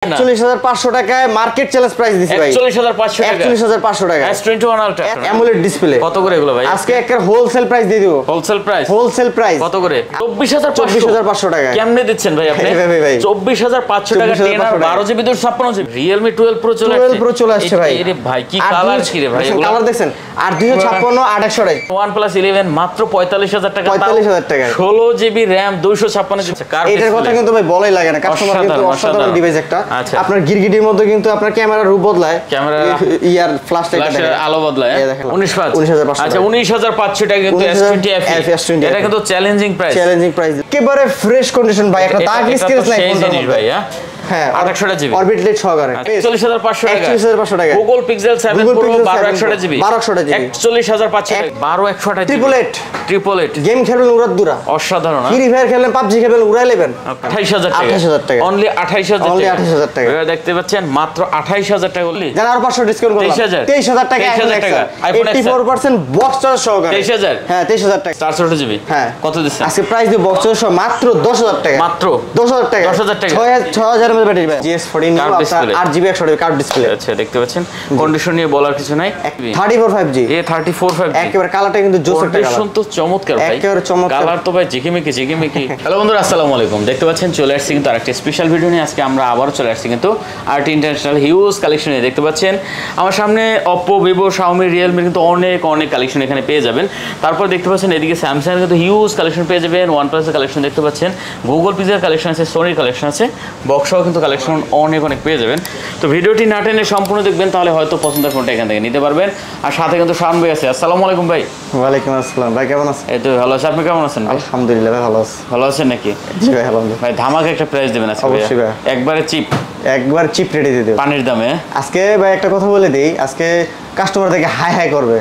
41500 টাকায় market challenge price দিছি ভাই 41500 টাকা 41500 টাকা S21 আলট্রা অ্যামোলেড ডিসপ্লে কত করে এগুলো ভাই আজকে একটা হোলসেল প্রাইস দিয়ে দেব হোলসেল প্রাইস কত করে 24500 টাকা কেমনে দিচ্ছেন ভাই আপনি 24500 টাকা 10 আর 12 জিবি 256 জিবি Realme 12 Pro চলে আসছে ভাই আরে ভাই কি কালার কি রে ভাই এগুলো কালার দেখছেন আর 256 800 টাকা OnePlus 11 মাত্র 45000 টাকা 45000 টাকা 16 জিবি RAM 256 জিবি এটার কথা কিন্তু ভাই বলাই লাগে না কাস্টমার কিন্তু অসাধারণ ডিভাইস একটা আপনার গিরগিটির মধ্যে কিন্তু আপনার ক্যামেরার রূপ বদলায় ক্যামেরা ইয়ার ফ্ল্যাশ লাইট আলো বদলায় 19500 আচ্ছা 19500 টাকা কিন্তু S20 এটা কিন্তু চ্যালেঞ্জিং প্রাইস একেবারে ফ্রেশ কন্ডিশন ভাই একটা দাগ স্ক্র্যাচ নাই কোন ভাই হ্যাঁ 800 জিবি অরবিট লাইট সহকারে 41500 টাকা 41500 টাকা Google Pixel 7 Pro 12100 জিবি 41500 টাকা 12100 ট্রিপল এইট গেম খেলবেন উড়াদুরা অসাধারণ ফ্রি ফায়ার খেলবেন PUBG খেলবেন উড়াই নেবেন 28000 টাকা অনলি 28000 টাকা এবারে দেখতে পাচ্ছেন মাত্র 28000 টাকা বললি জান আর 500 ডিসকাউন্ট করলাম 23000 টাকা আইফোন 84% বক্স চার্জ সহকারে 23000 হ্যাঁ 23000 টাকা 460 জিবি হ্যাঁ কত দিচ্ছেন আজকে প্রাইস দিয়ে বক্স চার্জ মাত্র 10000 টাকা মাত্র 10000 টাকা 6000 এমএএইচ ব্যাটারি GS40 নিউ আপনার 8GB 100 কার্ভ ডিসপ্লে আচ্ছা দেখতে পাচ্ছেন কন্ডিশন নিয়ে বলার কিছু নাই 34 5G A34 5G একেবারে কালারটা কিন্তু জোস একটা কালার কন্ডিশন তো চমৎকার ভাই একেবারে চমৎকার কালার তো ভাই জিকিমিকি হ্যালো বন্ধুরা আসসালামু আলাইকুম দেখতে পাচ্ছেন চলে আসছি কিন্তু আরেকটা স্পেশাল ভিডিও নিয়ে আজকে আমরা আবারো চলে আসছি কিন্তু আরটি ইন্টারন্যাশনাল হিউজ কালেকশন নিয়ে দেখতে পাচ্ছেন আমার সামনে Oppo Vivo Xiaomi Realme কিন্তু অনেক কালেকশন এখানে পেয়ে যাবেন তারপর দেখতে পাচ্ছেন এদিকে Samsung এর কিন্তু হিউজ কালেকশন পেয়ে যাবেন OnePlus এর কালেকশন দেখতে পাচ্ছেন Google Pixel কালেকশন আছে Sony কালেকশন আছে বক্সও কিন্তু কালেকশন অনেক পেয়ে যাবেন তো ভিডিওটি না টেনে সম্পূর্ণ দেখবেন তাহলে হয়তো পছন্দের ফোনটা এখান থেকে নিতে পারবেন আর সাথে কিন্তু শান ভাই আছে আসসালামু আলাইকুম ভাই ওয়ালাইকুম আসসালাম ভাই কেমন আছেন এই তো ভালো আছি আপনি কেমন আছেন আলহামদুলিল্লাহ ভাই ভালো আছি নাকি জি ভাই আলহামদুলিল্লাহ ভাই ধামাকা একটা প্রাইস দিবেন আজকে অবশ্যই ভাই একবারে চিপ রেডি দিয়ে দেব পানির দামে আজকে ভাই একটা কথা বলে দেই আজকে কাস্টমার থেকে হাই করবে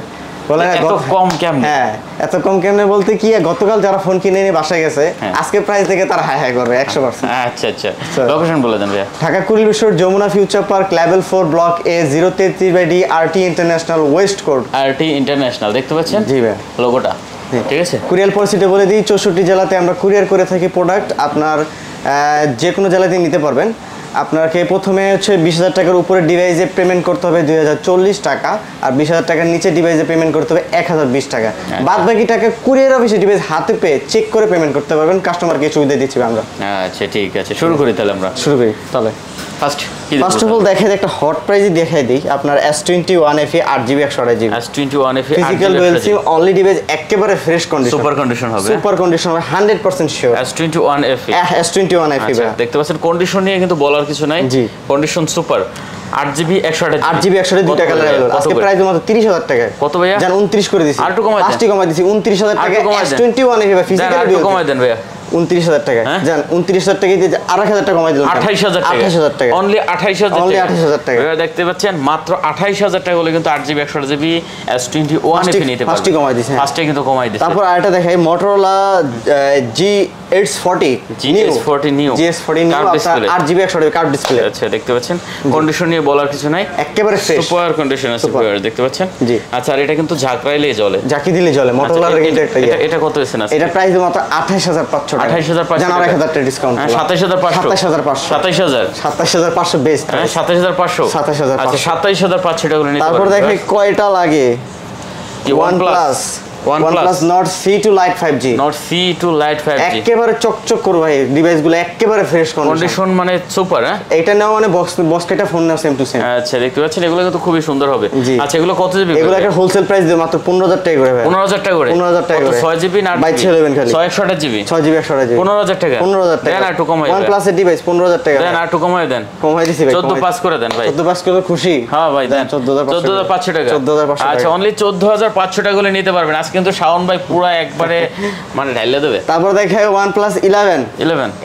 বলে এত কম কেমনে হ্যাঁ এত কম কেমনে বলতে কি গতকাল যারা ফোন কিনে নিয়ে বাসায় গেছে আজকে প্রাইস থেকে তারা হাই করবে 100% আচ্ছা লোকেশন বলে দেন ভাই ঢাকা কুড়িল বিশ্বর Jamuna future park level 4 block A 033/D RT international waistcoat RT international দেখতে পাচ্ছেন জি ভাই লোগোটা ঠিক আছে কুরিয়ার পরিস্থিতি বলে দিই 64 জেলাতে আমরা কুরিয়ার করে থাকি প্রোডাক্ট আপনার যে কোনো জেলাতে নিতে পারবেন আপনাকে প্রথমে হচ্ছে 20000 টাকার উপরে ডিভাইসে পেমেন্ট করতে হবে 2040 টাকা আর 20000 টাকার নিচে ডিভাইসে পেমেন্ট করতে হবে 1020 টাকা বাদ বাকি টাকা কুরিয়ার অফিসে ডিভাইস হাতে পেয়ে চেক করে পেমেন্ট করতে পারবেন কাস্টমারকে সুবিধা দিচ্ছি আমরা আচ্ছা ঠিক আছে শুরু করি তাহলে ফার্স্ট অফ অল দেখাই একটা হট প্রাইসে দেখাই দেই আপনার S21 FE 8GB 128GB S21 FE physical dual SIM only device একেবারে ফ্রেশ কন্ডিশন সুপার কন্ডিশন হবে 100% শিওর S21 FE ভাই দেখতে পাচ্ছেন কন্ডিশন নিয়ে কিন্তু বলার কিছু নাই কন্ডিশন সুপার 8GB 128GB দুইটা কালার अवेलेबल আজকে প্রাইস মাত্র 30000 টাকা কত ভাইয়া জান 29 করে দিছি আর একটু কমাই দেন 5টি কমাই দিছি 29000 টাকা S21 FE ফিজিক্যাল ডুয়াল কমাই দেন ভাইয়া 29000 টাকা জান 29000 টাকা দিয়ে 8000 টাকা কমাই দিলাম 28000 টাকা অনলি 28000 টাকা এবারে দেখতে পাচ্ছেন মাত্র 28000 টাকা হলে কিন্তু 8GB 128GB S21 FE নিতে পারবেন ফার্স্টে কমাই দিছি ফার্স্টে কিন্তু কমাই দিছি তারপর আরেকটা দেখাই Motorola GS40 নিউ আপনার 8GB 128GB কার্ভ ডিসপ্লে আচ্ছা দেখতে পাচ্ছেন কন্ডিশন নিয়ে বলার কিছু নাই একেবারে ফ্রেশ সুপার কন্ডিশন আছে দেখতে পাচ্ছেন জি আচ্ছা আর এটা কিন্তু ঝাঁকড়াইলেই জ্বলে ঝাঁকি দিলে জ্বলে Motorola এর কিন্তু এটা কত হয়েছে না এটা প্রাইস মাত্র 28500 টাকা 28500 জানা 1000 টাকা ডিসকাউন্ট 27500 বেস্ট 27500 আচ্ছা 27500 টাকা নিতে তারপর দেখে কয়টা লাগে OnePlus Nord C2 Lite 5G একেবারে চকচক করবে ভাই ডিভাইসগুলো একেবারে ফ্রেশ কন্ডিশন মানে সুপার এটা নাও মানে বক্স কেটা phone now same to same আচ্ছা দেখতে পাচ্ছেন এগুলো কিন্তু খুবই সুন্দর হবে আচ্ছা এগুলো কত জিবি এগুলো একটা হোলসেল প্রাইস দিয়ে মাত্র 15000 টাকা করে ভাই 15000 টাকা করে 6 জিবি না 6GB খালি 128 জিবি 6GB 128GB 15000 টাকা দেন একটু কমাই দেন OnePlus এর ডিভাইস 15000 টাকা দেন একটু কমাই দেন কমাই দিছি ভাই 14 পাস করে দেন ভাই 14 পাস করে খুশি হ্যাঁ ভাই দেন 14500 টাকা 14500 আচ্ছা অনলি 14500 টাকা করে নিতে পারবেন আজ কিন্তু শাওন ভাই পুরো একবারে মানে ঢাইলে দেবে তারপর দেখাই OnePlus 11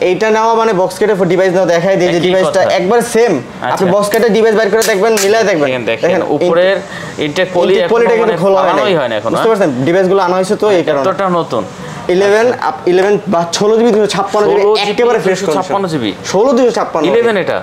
এইটা নাও মানে বক্স কেটে ডিভাইস নাও দেখাই দেই যে ডিভাইসটা একবার সেম আপনি বক্স কেটে ডিভাইস বাইর করে দেখবেন মিলায় দেখবেন দেখেন উপরের ইনটেক পলিটা কিন্তু খোলা হয় না এখন বুঝতে পারছেন ডিভাইসগুলো আনা হয়েছে তো এই কারণে এতটা নতুন 11 বা 16 জিবি 256 জিবি একেবারে ফ্রেশ কন্ডিশন। 56 জিবি 16 256 11 এটা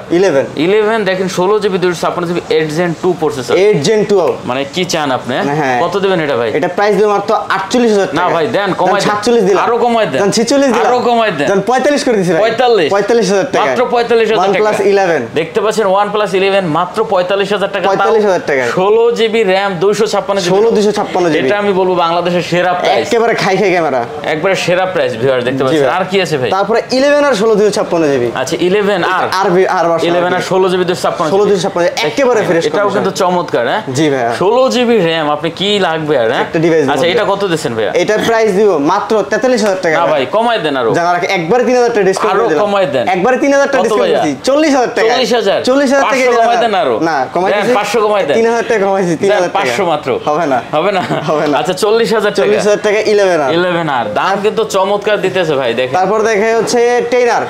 11 দেখেন 16 GB 256 GB 8 Gen 2 processor 8 Gen 2 মানে কি চান আপনি? হ্যাঁ। কত দিবেন এটা ভাই? এটা প্রাইস দিও মাত্র 48000 টাকা। না ভাই দেন কমাই দেন, 47 দিলাম, আরো কমাই দেন, 46 দিলাম, আরো কমাই দেন, 45 করে দিছি ভাই, 45000 টাকা, মাত্র 45000 টাকা। OnePlus 11 দেখতে পাচ্ছেন OnePlus 11 মাত্র 45000 টাকা, 45000 টাকা, 16 জিবি RAM 256 জিবি, 16 256 জিবি। এটা আমি বলবো বাংলাদেশের সেরা প্রাইস, একেবারে খাই ক্যামেরা, একবারে সেরা প্রাইস ভিউয়ার দেখতে পাচ্ছেন। আর কি আছে ভাই? তারপরে 11 আর 16 256 জিবি। আচ্ছা 11 আর 11 আর 16 জিবি 256 একেবারে ফ্রেশ। এটাও কিন্তু চমৎকার। হ্যাঁ জি ভাই, 16 জিবি RAM আপনি কি লাগবে আর? হ্যাঁ একটা ডিভাইস। আচ্ছা এটা কত দিবেন ভাইয়া? এটা প্রাইস দিব মাত্র 43000 টাকা। না ভাই কমাই দেন আরো, জানা রাখ একবারে 3000 টাকা ডিসকাউন্ট আরো দিলাম, কমাই দেন, একবারে 3000 টাকা ডিসকাউন্ট দিছি, 40000 টাকা, 40000 টাকা কমাই দেন আরো। না কমাই দিছি, 500 কমাই দেন, 3000 টাকা কমাইছি, 3000 টাকা 500 মাত্র হবে না, হবে না, হবে না। আচ্ছা 40000 টাকা, 40000 টাকা 11 আর দাম কিন্তু চমৎকার দিতেছে ভাই দেখেন। তারপর দেখে হচ্ছে 10 আর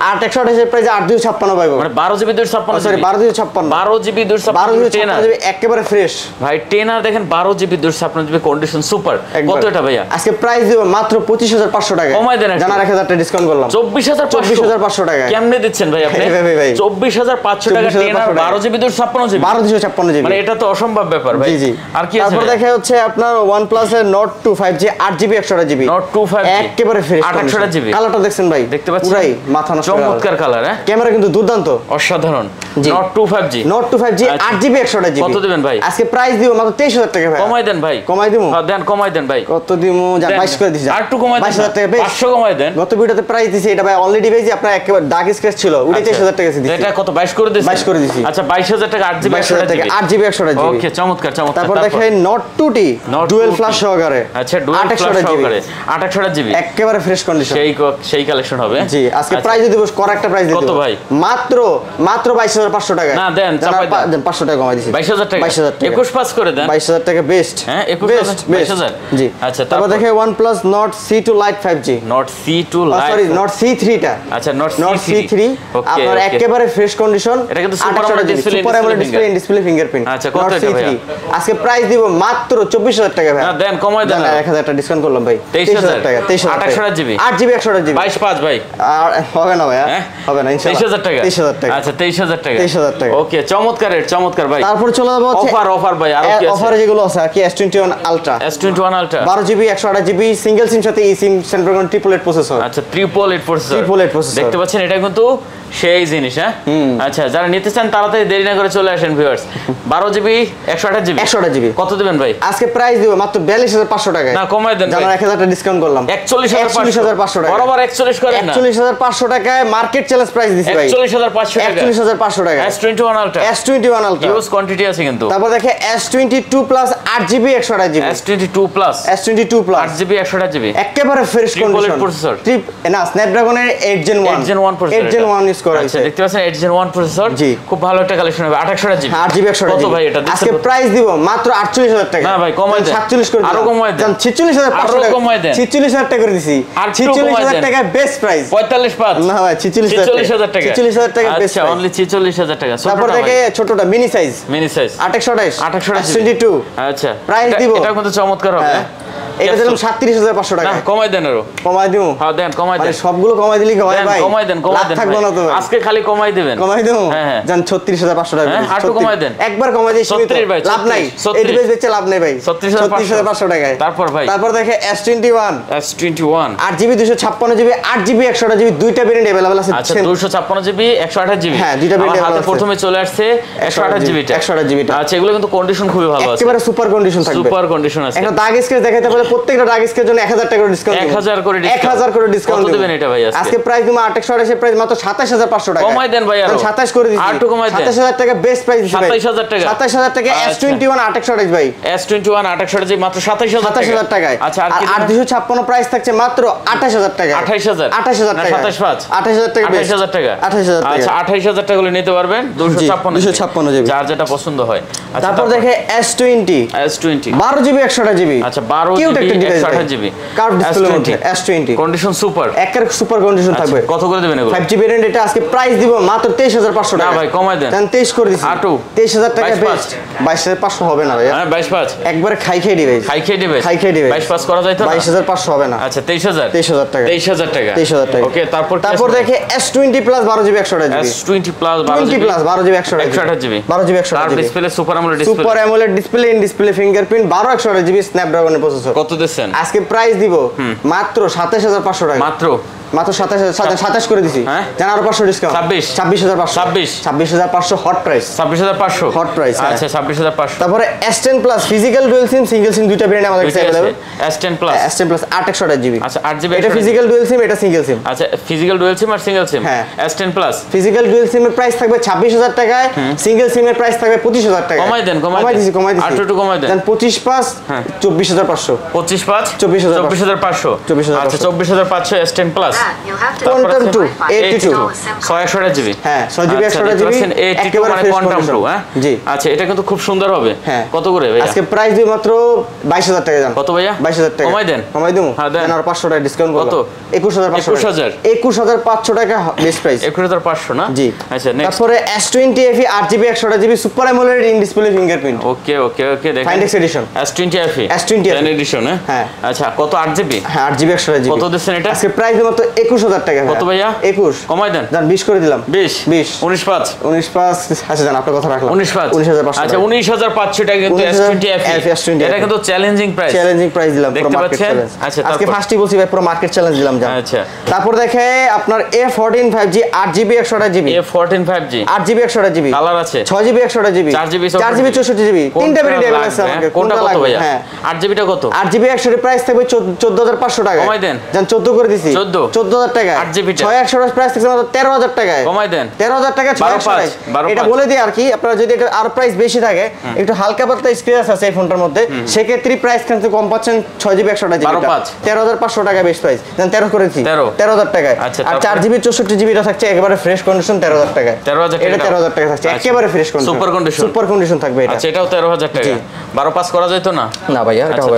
8 প্রাইস 8256 পাইবো, মানে 12 জিবি 256, সরি 12256, 12 জিবি 256 জিবি একেবারে ফ্রেশ ভাই। 10 দেখেন 12 জিবি 256 জিবি কন্ডিশন সুপার। কত এটা ভাইয়া? আজকে প্রাইস দিব মাত্র 25500 টাকা, কমাই দেন, জানা 1000 টাকা ডিসকাউন্ট করলাম, 24500 টাকা। কেমনে দিচ্ছেন ভাই আপনি? ভাই 24500 টাকা 10 আর 12 জিবি 256 জিবি, 12256 জিবি, মানে এটা তো অসম্ভব ব্যাপার ভাই। জি জি। আর কি আছে? তারপর দেখা হচ্ছে আপনার OnePlus এর Nord 2 5G 8GB 128GB, Nord 2 5G একেবারে ফ্রেশ 128GB। কালারটা দেখছেন ভাই? দেখতে পাচ্ছেন পুরাই মাথা নষ্ট, চমৎকার কালার। হ্যাঁ ক্যামেরা কিন্তু দুর্দান্ত, অসাধারণ। জি। Nord 2 5G, Nord 2 5G 8GB 128GB। কত দিবেন ভাই? আজকে প্রাইস দিব মাত্র 23000 টাকা ভাই। কমাই দেন ভাই, কমাই দিমু, হ্যাঁ দেন কমাই দেন ভাই। কত দিমু? জান 22 করে দিছি, আর একটু কমাই দেন, 22000 টাকা, 500 কমাই দেন। গত ভিডিওতে প্রাইস দিছি এটা ভাই অলরেডি ভাই আপনার একেবারে ডার্ক স্ক্র্যাচ ছিল, ওটা 23000 টাকা দিছি, এটা কত 22 করে দিছি, 22 করে দিছি। আচ্ছা 22000 টাকা 8GB 8GB 128GB। ওকে চমৎকার চমৎকার। তারপর দেখেন Nord 2T ডুয়াল ফ্ল্যাশ সহকারে, আচ্ছা ডুয়াল ফ্ল্যাশ সহকারে 280GB, একেবারে ফ্রেশ কন্ডিশন, সেই কালেকশন হবে। জি আজকে প্রাইস দিব করেক্ট প্রাইস দিব কত ভাই? মাত্র 22500 টাকা। না দেন চাপাই দেন, 500 টাকা কমাই দিছি, 22000 টাকা, 21 পাস করে দেন, 22000 টাকা বেস্ট। হ্যাঁ 22000 জি। আচ্ছা তারপর দেখে OnePlus Nord C2 Lite 5G, Nord C2 Lite, sorry Nord C3 টা, আচ্ছা Nord C3 আপনার একেবারে ফ্রেশ কন্ডিশন, এটা কিন্তু সুপার AMOLED ডিসপ্লে ফিঙ্গারপ্রিন্ট। আচ্ছা কত এটা ভাই? আজকে প্রাইস দিব মাত্র 24000 টাকা ভাই। না দেন কমাই দেন, 1000 টাকা ডিসকাউন্ট করলাম ভাই, 23000 টাকা, 280GB 8GB 128GB, 22 পাঁচ ভাই। আর হবে না ভাই, হবে না ইনশাআল্লাহ, 23000 টাকা, 23000 টাকা, আচ্ছা 23000 টাকা, 23000 টাকা। ওকে চমৎকার রেট, চমৎকার ভাই। তারপর চলে যাব অফার ভাই, আর কি আছে? অফারে যেগুলো আছে আর কি S21 Ultra, 12GB 128GB single সিম সাথে eSIM Snapdragon 888 প্রসেসর, আচ্ছা 888 প্রসেসর, দেখতে পাচ্ছেন এটা কিন্তু সেই জিনিস। হ্যাঁ আচ্ছা যারা নিতে চান তাড়াতাড়ি দেরি না করে চলে আসেন ভিউয়ার্স। 12GB 128GB কত দিবেন ভাই? আজকে প্রাইস দিব মাত্র 42500 টাকা। না কমাই দেন ভাই, 1000 টাকা ডিসকাউন্ট করলাম, 41500 টাকা, বরাবর 41 করেন না, 41500 টাকায় মার্কেট চ্যালেঞ্জ প্রাইস দিছি ভাই, 41500 টাকা, 41500 টাকা। S21 Ultra, S21 Ultra use quantity আছে কিন্তু। তারপর দেখে S22 Plus 8GB 128GB, S22 Plus 8GB 128GB একেবারে ফ্রেশ কন্ডিশন প্রসেসর, না স্ন্যাপড্রাগনের 8 Gen 1 প্রসেসর, 8 Gen 1 ইউজ করা আচ্ছা হয়েছে। দেখতে পাচ্ছেন 8 Gen 1 প্রসেসর, জি খুব ভালো একটা কালেকশন হবে। 8GB 128GB কত ভাই এটা? আজকে প্রাইস দিব মাত্র 48000 টাকা। না ভাই কমাই দেন, 47 করে আরো কমাই দেন, 46500 টাকা কমাই দেন, 46000 টাকা করে দিছি, 46000 টাকা বেস্ট প্রাইস, 45 পাঁচ না ভাই 46000 টাকা, 46000 টাকা বেস্ট আচ্ছা অনলি 46000 টাকা। তারপর দেখে ছোটটা মিনি সাইজ 828 S22 আচ্ছা প্রাইস দিব, এটা কিন্তু চমৎকার হবে। এটা দিলাম 37500 টাকা। না কমাই দেন আরো, কমাই দিমু, হ্যাঁ দেন কমাই দেন, সবগুলো কমাই দিলি কমাই ভাই, কমাই দেন থাকবো না তো আজকে খালি কমাই দিবেন, কমাই দিমু, হ্যাঁ জান 36500 টাকা, হ্যাঁ আর কমাই দেন, একবার কমাই দিই সীমিত, লাভ নাই, এই ডিভাইস বেচে লাভ নাই ভাই, 36500 টাকায়। তারপর ভাই তারপর দেখে S21 8GB 256GB 8GB 128GB দুইটা ভেরিয়েন্ট अवेलेबल আছে। আচ্ছা 256GB 128GB, হ্যাঁ দুইটা ভেরিয়েন্ট হাতে প্রথমে চলে আসছে 128GB টা, 128GB টা। আচ্ছা এগুলো কিন্তু কন্ডিশন খুবই ভালো আছে, একেবারে সুপার কন্ডিশন থাকবে, সুপার কন্ডিশন আছে। একটা দাগ স্কেচ দেখাইতে পারলে প্রত্যেকটা দাগ স্কেচের জন্য 1000 টাকা করে ডিসকাউন্ট, 1000 করে ডিসকাউন্ট কত দিবেন এটা ভাই? আজকে প্রাইস দিমু 828 প্রাইস মাত্র 27500 টাকা। কমাই দেন ভাই, আরো 27 করে দিছি, আর একটু কমাই দেন, 27000 টাকা বেস্ট প্রাইস দিছি ভাই, 27000 টাকা, 27000 টাকা S21 828 ভাই, S21 828 মাত্র 27000 টাকায়। আচ্ছা আর 256 প্রাইস থাকছে মাত্র 28000 টাকা, 28000 টাকা, 28000 টাকা, 28000 টাকা, 28000 টাকা। আচ্ছা 28000 টাকা গুলো নিতে পারবেন 256 জিবি, যার যেটা পছন্দ হয়। আচ্ছা তারপর দেখে S20 12GB 128GB, আচ্ছা 12GB একটা ডিভাইস 128GB কার্ভ ডিসপ্লের মধ্যে S20 কন্ডিশন সুপার, একের সুপার কন্ডিশন থাকবে। কত করে দিবেন এগুলো? 5G ভেরিয়েন্ট এটা আজকে প্রাইস দিব মাত্র 23500 টাকা। না ভাই কমাই দেন, 23 করে দিছি। আটু 23000 টাকা বেস্ট। 22500 হবে না ভাই। হ্যাঁ 22.5 একবারে খাই ডিভাইস, খাই ডিভাইস 22500 করা যায় তো? 22500 হবে না। আচ্ছা 23000 টাকা, 23000 টাকা। ওকে, তারপর দেখে S20 plus 12GB 128GB, S20 plus 12GB 128GB, 12GB 128GB display, super AMOLED display, super AMOLED display, in display fingerprint, 12 128GB স্ন্যাপড্রাগনের প্রসেসর। কত দিচ্ছেন আজকে প্রাইস দিব মাত্র 27500 টাকা। মাত্র 27 করে দিছি। হ্যাঁ জানা আরো 500 discount, 26500 hot price, 26500 hot price. আচ্ছা 26500। তারপরে S10 plus physical dual SIM, single সিম দুইটা ভেরিয়েন্ট আমাদের কাছে अवेलेबल। S10 plus 828GB। আচ্ছা 8GB, এটা ফিজিক্যাল ডুয়াল সিম, এটা সিঙ্গেল সিম। আচ্ছা ফিজিক্যাল ডুয়াল সিম আর সিঙ্গেল সিম। হ্যাঁ S10 প্লাস ফিজিক্যাল ডুয়াল সিমের প্রাইস থাকবে 26000 টাকায়, সিঙ্গেল সিমের প্রাইস থাকবে 25000 টাকা। কমাই দেন, কমাই দিছি আর একটু কমাই দেন। 25 5 24500, 25 5 24500। আচ্ছা 24500 S10 প্লাস কোয়ান্টাম 2 82 128GB। হ্যাঁ 6GB 128GB একেবারে কোয়ান্টাম 2। হ্যাঁ জি। আচ্ছা এটা কিন্তু খুব সুন্দর হবে। হ্যাঁ কত করে ভাই আজকে প্রাইস দিই মাত্র 22000 টাকা। জান কত ভাইয়া? 22000 টাকা কমাই দেন, কমাই দিমু। হ্যাঁ দেন আর 500 টাকা ডিসকাউন্ট করলাম। কত? 21500 21500 টাকা বেস্ট প্রাইস। 21500 না? জি। আচ্ছা নেক্সট তারপরে S20 FE 8GB 128GB super AMOLED in display fingerprint. Okay দেখেন Find X addition S20 FE S20 addition. হ্যাঁ আচ্ছা কত 8GB? হ্যাঁ 8GB 128GB। কত দিচ্ছেন এটা? আজকে প্রাইস দিই মাত্র 21000 টাকা। কত ভাইয়া? 21 কমাই দেন। জান 20 করে দিলাম। 20 19 5 আচ্ছা জান আপনার কথা রাখলাম। 19 5 19500। আচ্ছা 19500 টাকা কিন্তু S20 FE। এটা কিন্তু চ্যালেঞ্জিং প্রাইস দিলাম পুরো দেখতে মার্কেট পাচ্ছেন। চ্যালেঞ্জ। আচ্ছা আজকে ফার্স্টই বলছি ভাই পুরো মার্কেট চ্যালেঞ্জ দিলাম জান। আচ্ছা তারপর দেখে আপনার A14 5G 8GB 128GB, A14 5G 8GB 128GB colour আছে, 6GB 128GB, 4GB 64GB, তিনটা ভেরিয়েন্ট अवेलेबल আছে আমাদের। কোনটা কত ভাইয়া? হ্যাঁ 8GB টা কত? 8GB 128 প্রাইস থাকবে 14500 টাকা। কমাই দেন। জান 14 করে দিছি। 14000 টাকা। 8GB টা 6128 প্রাইস থাকবে মাত্র 13000 টাকায়। কমাই দেন। 13000 টাকা 6128। এটা বলে দিই আর কি, আপনারা যদি এটা আর প্রাইস বেশি থাকে, একটু হালকা পাতলা স্ক্র্যাচ আছে এই ফোনটার মধ্যে, সেক্ষেত্রে প্রাইস কিন্তু কম পাচ্ছেন। 6GB 128GB 13500 টাকা বেস্ট প্রাইস। জান 13 করে দিছি 13000 টাকায়। আর 4GB 64GB টা থাকছে একেবারে ফ্রেশ কন্ডিশন 13000 টাকায়। 13000 এটা 13000 টাকা থাকছে একেবারে ফ্রেশ কন্ডিশন, সুপার কন্ডিশন থাকবে এটা। আচ্ছা এটাও 13000 টাকা। 12 পাস করা যায় তো না? না ভাইয়া এটা হবে।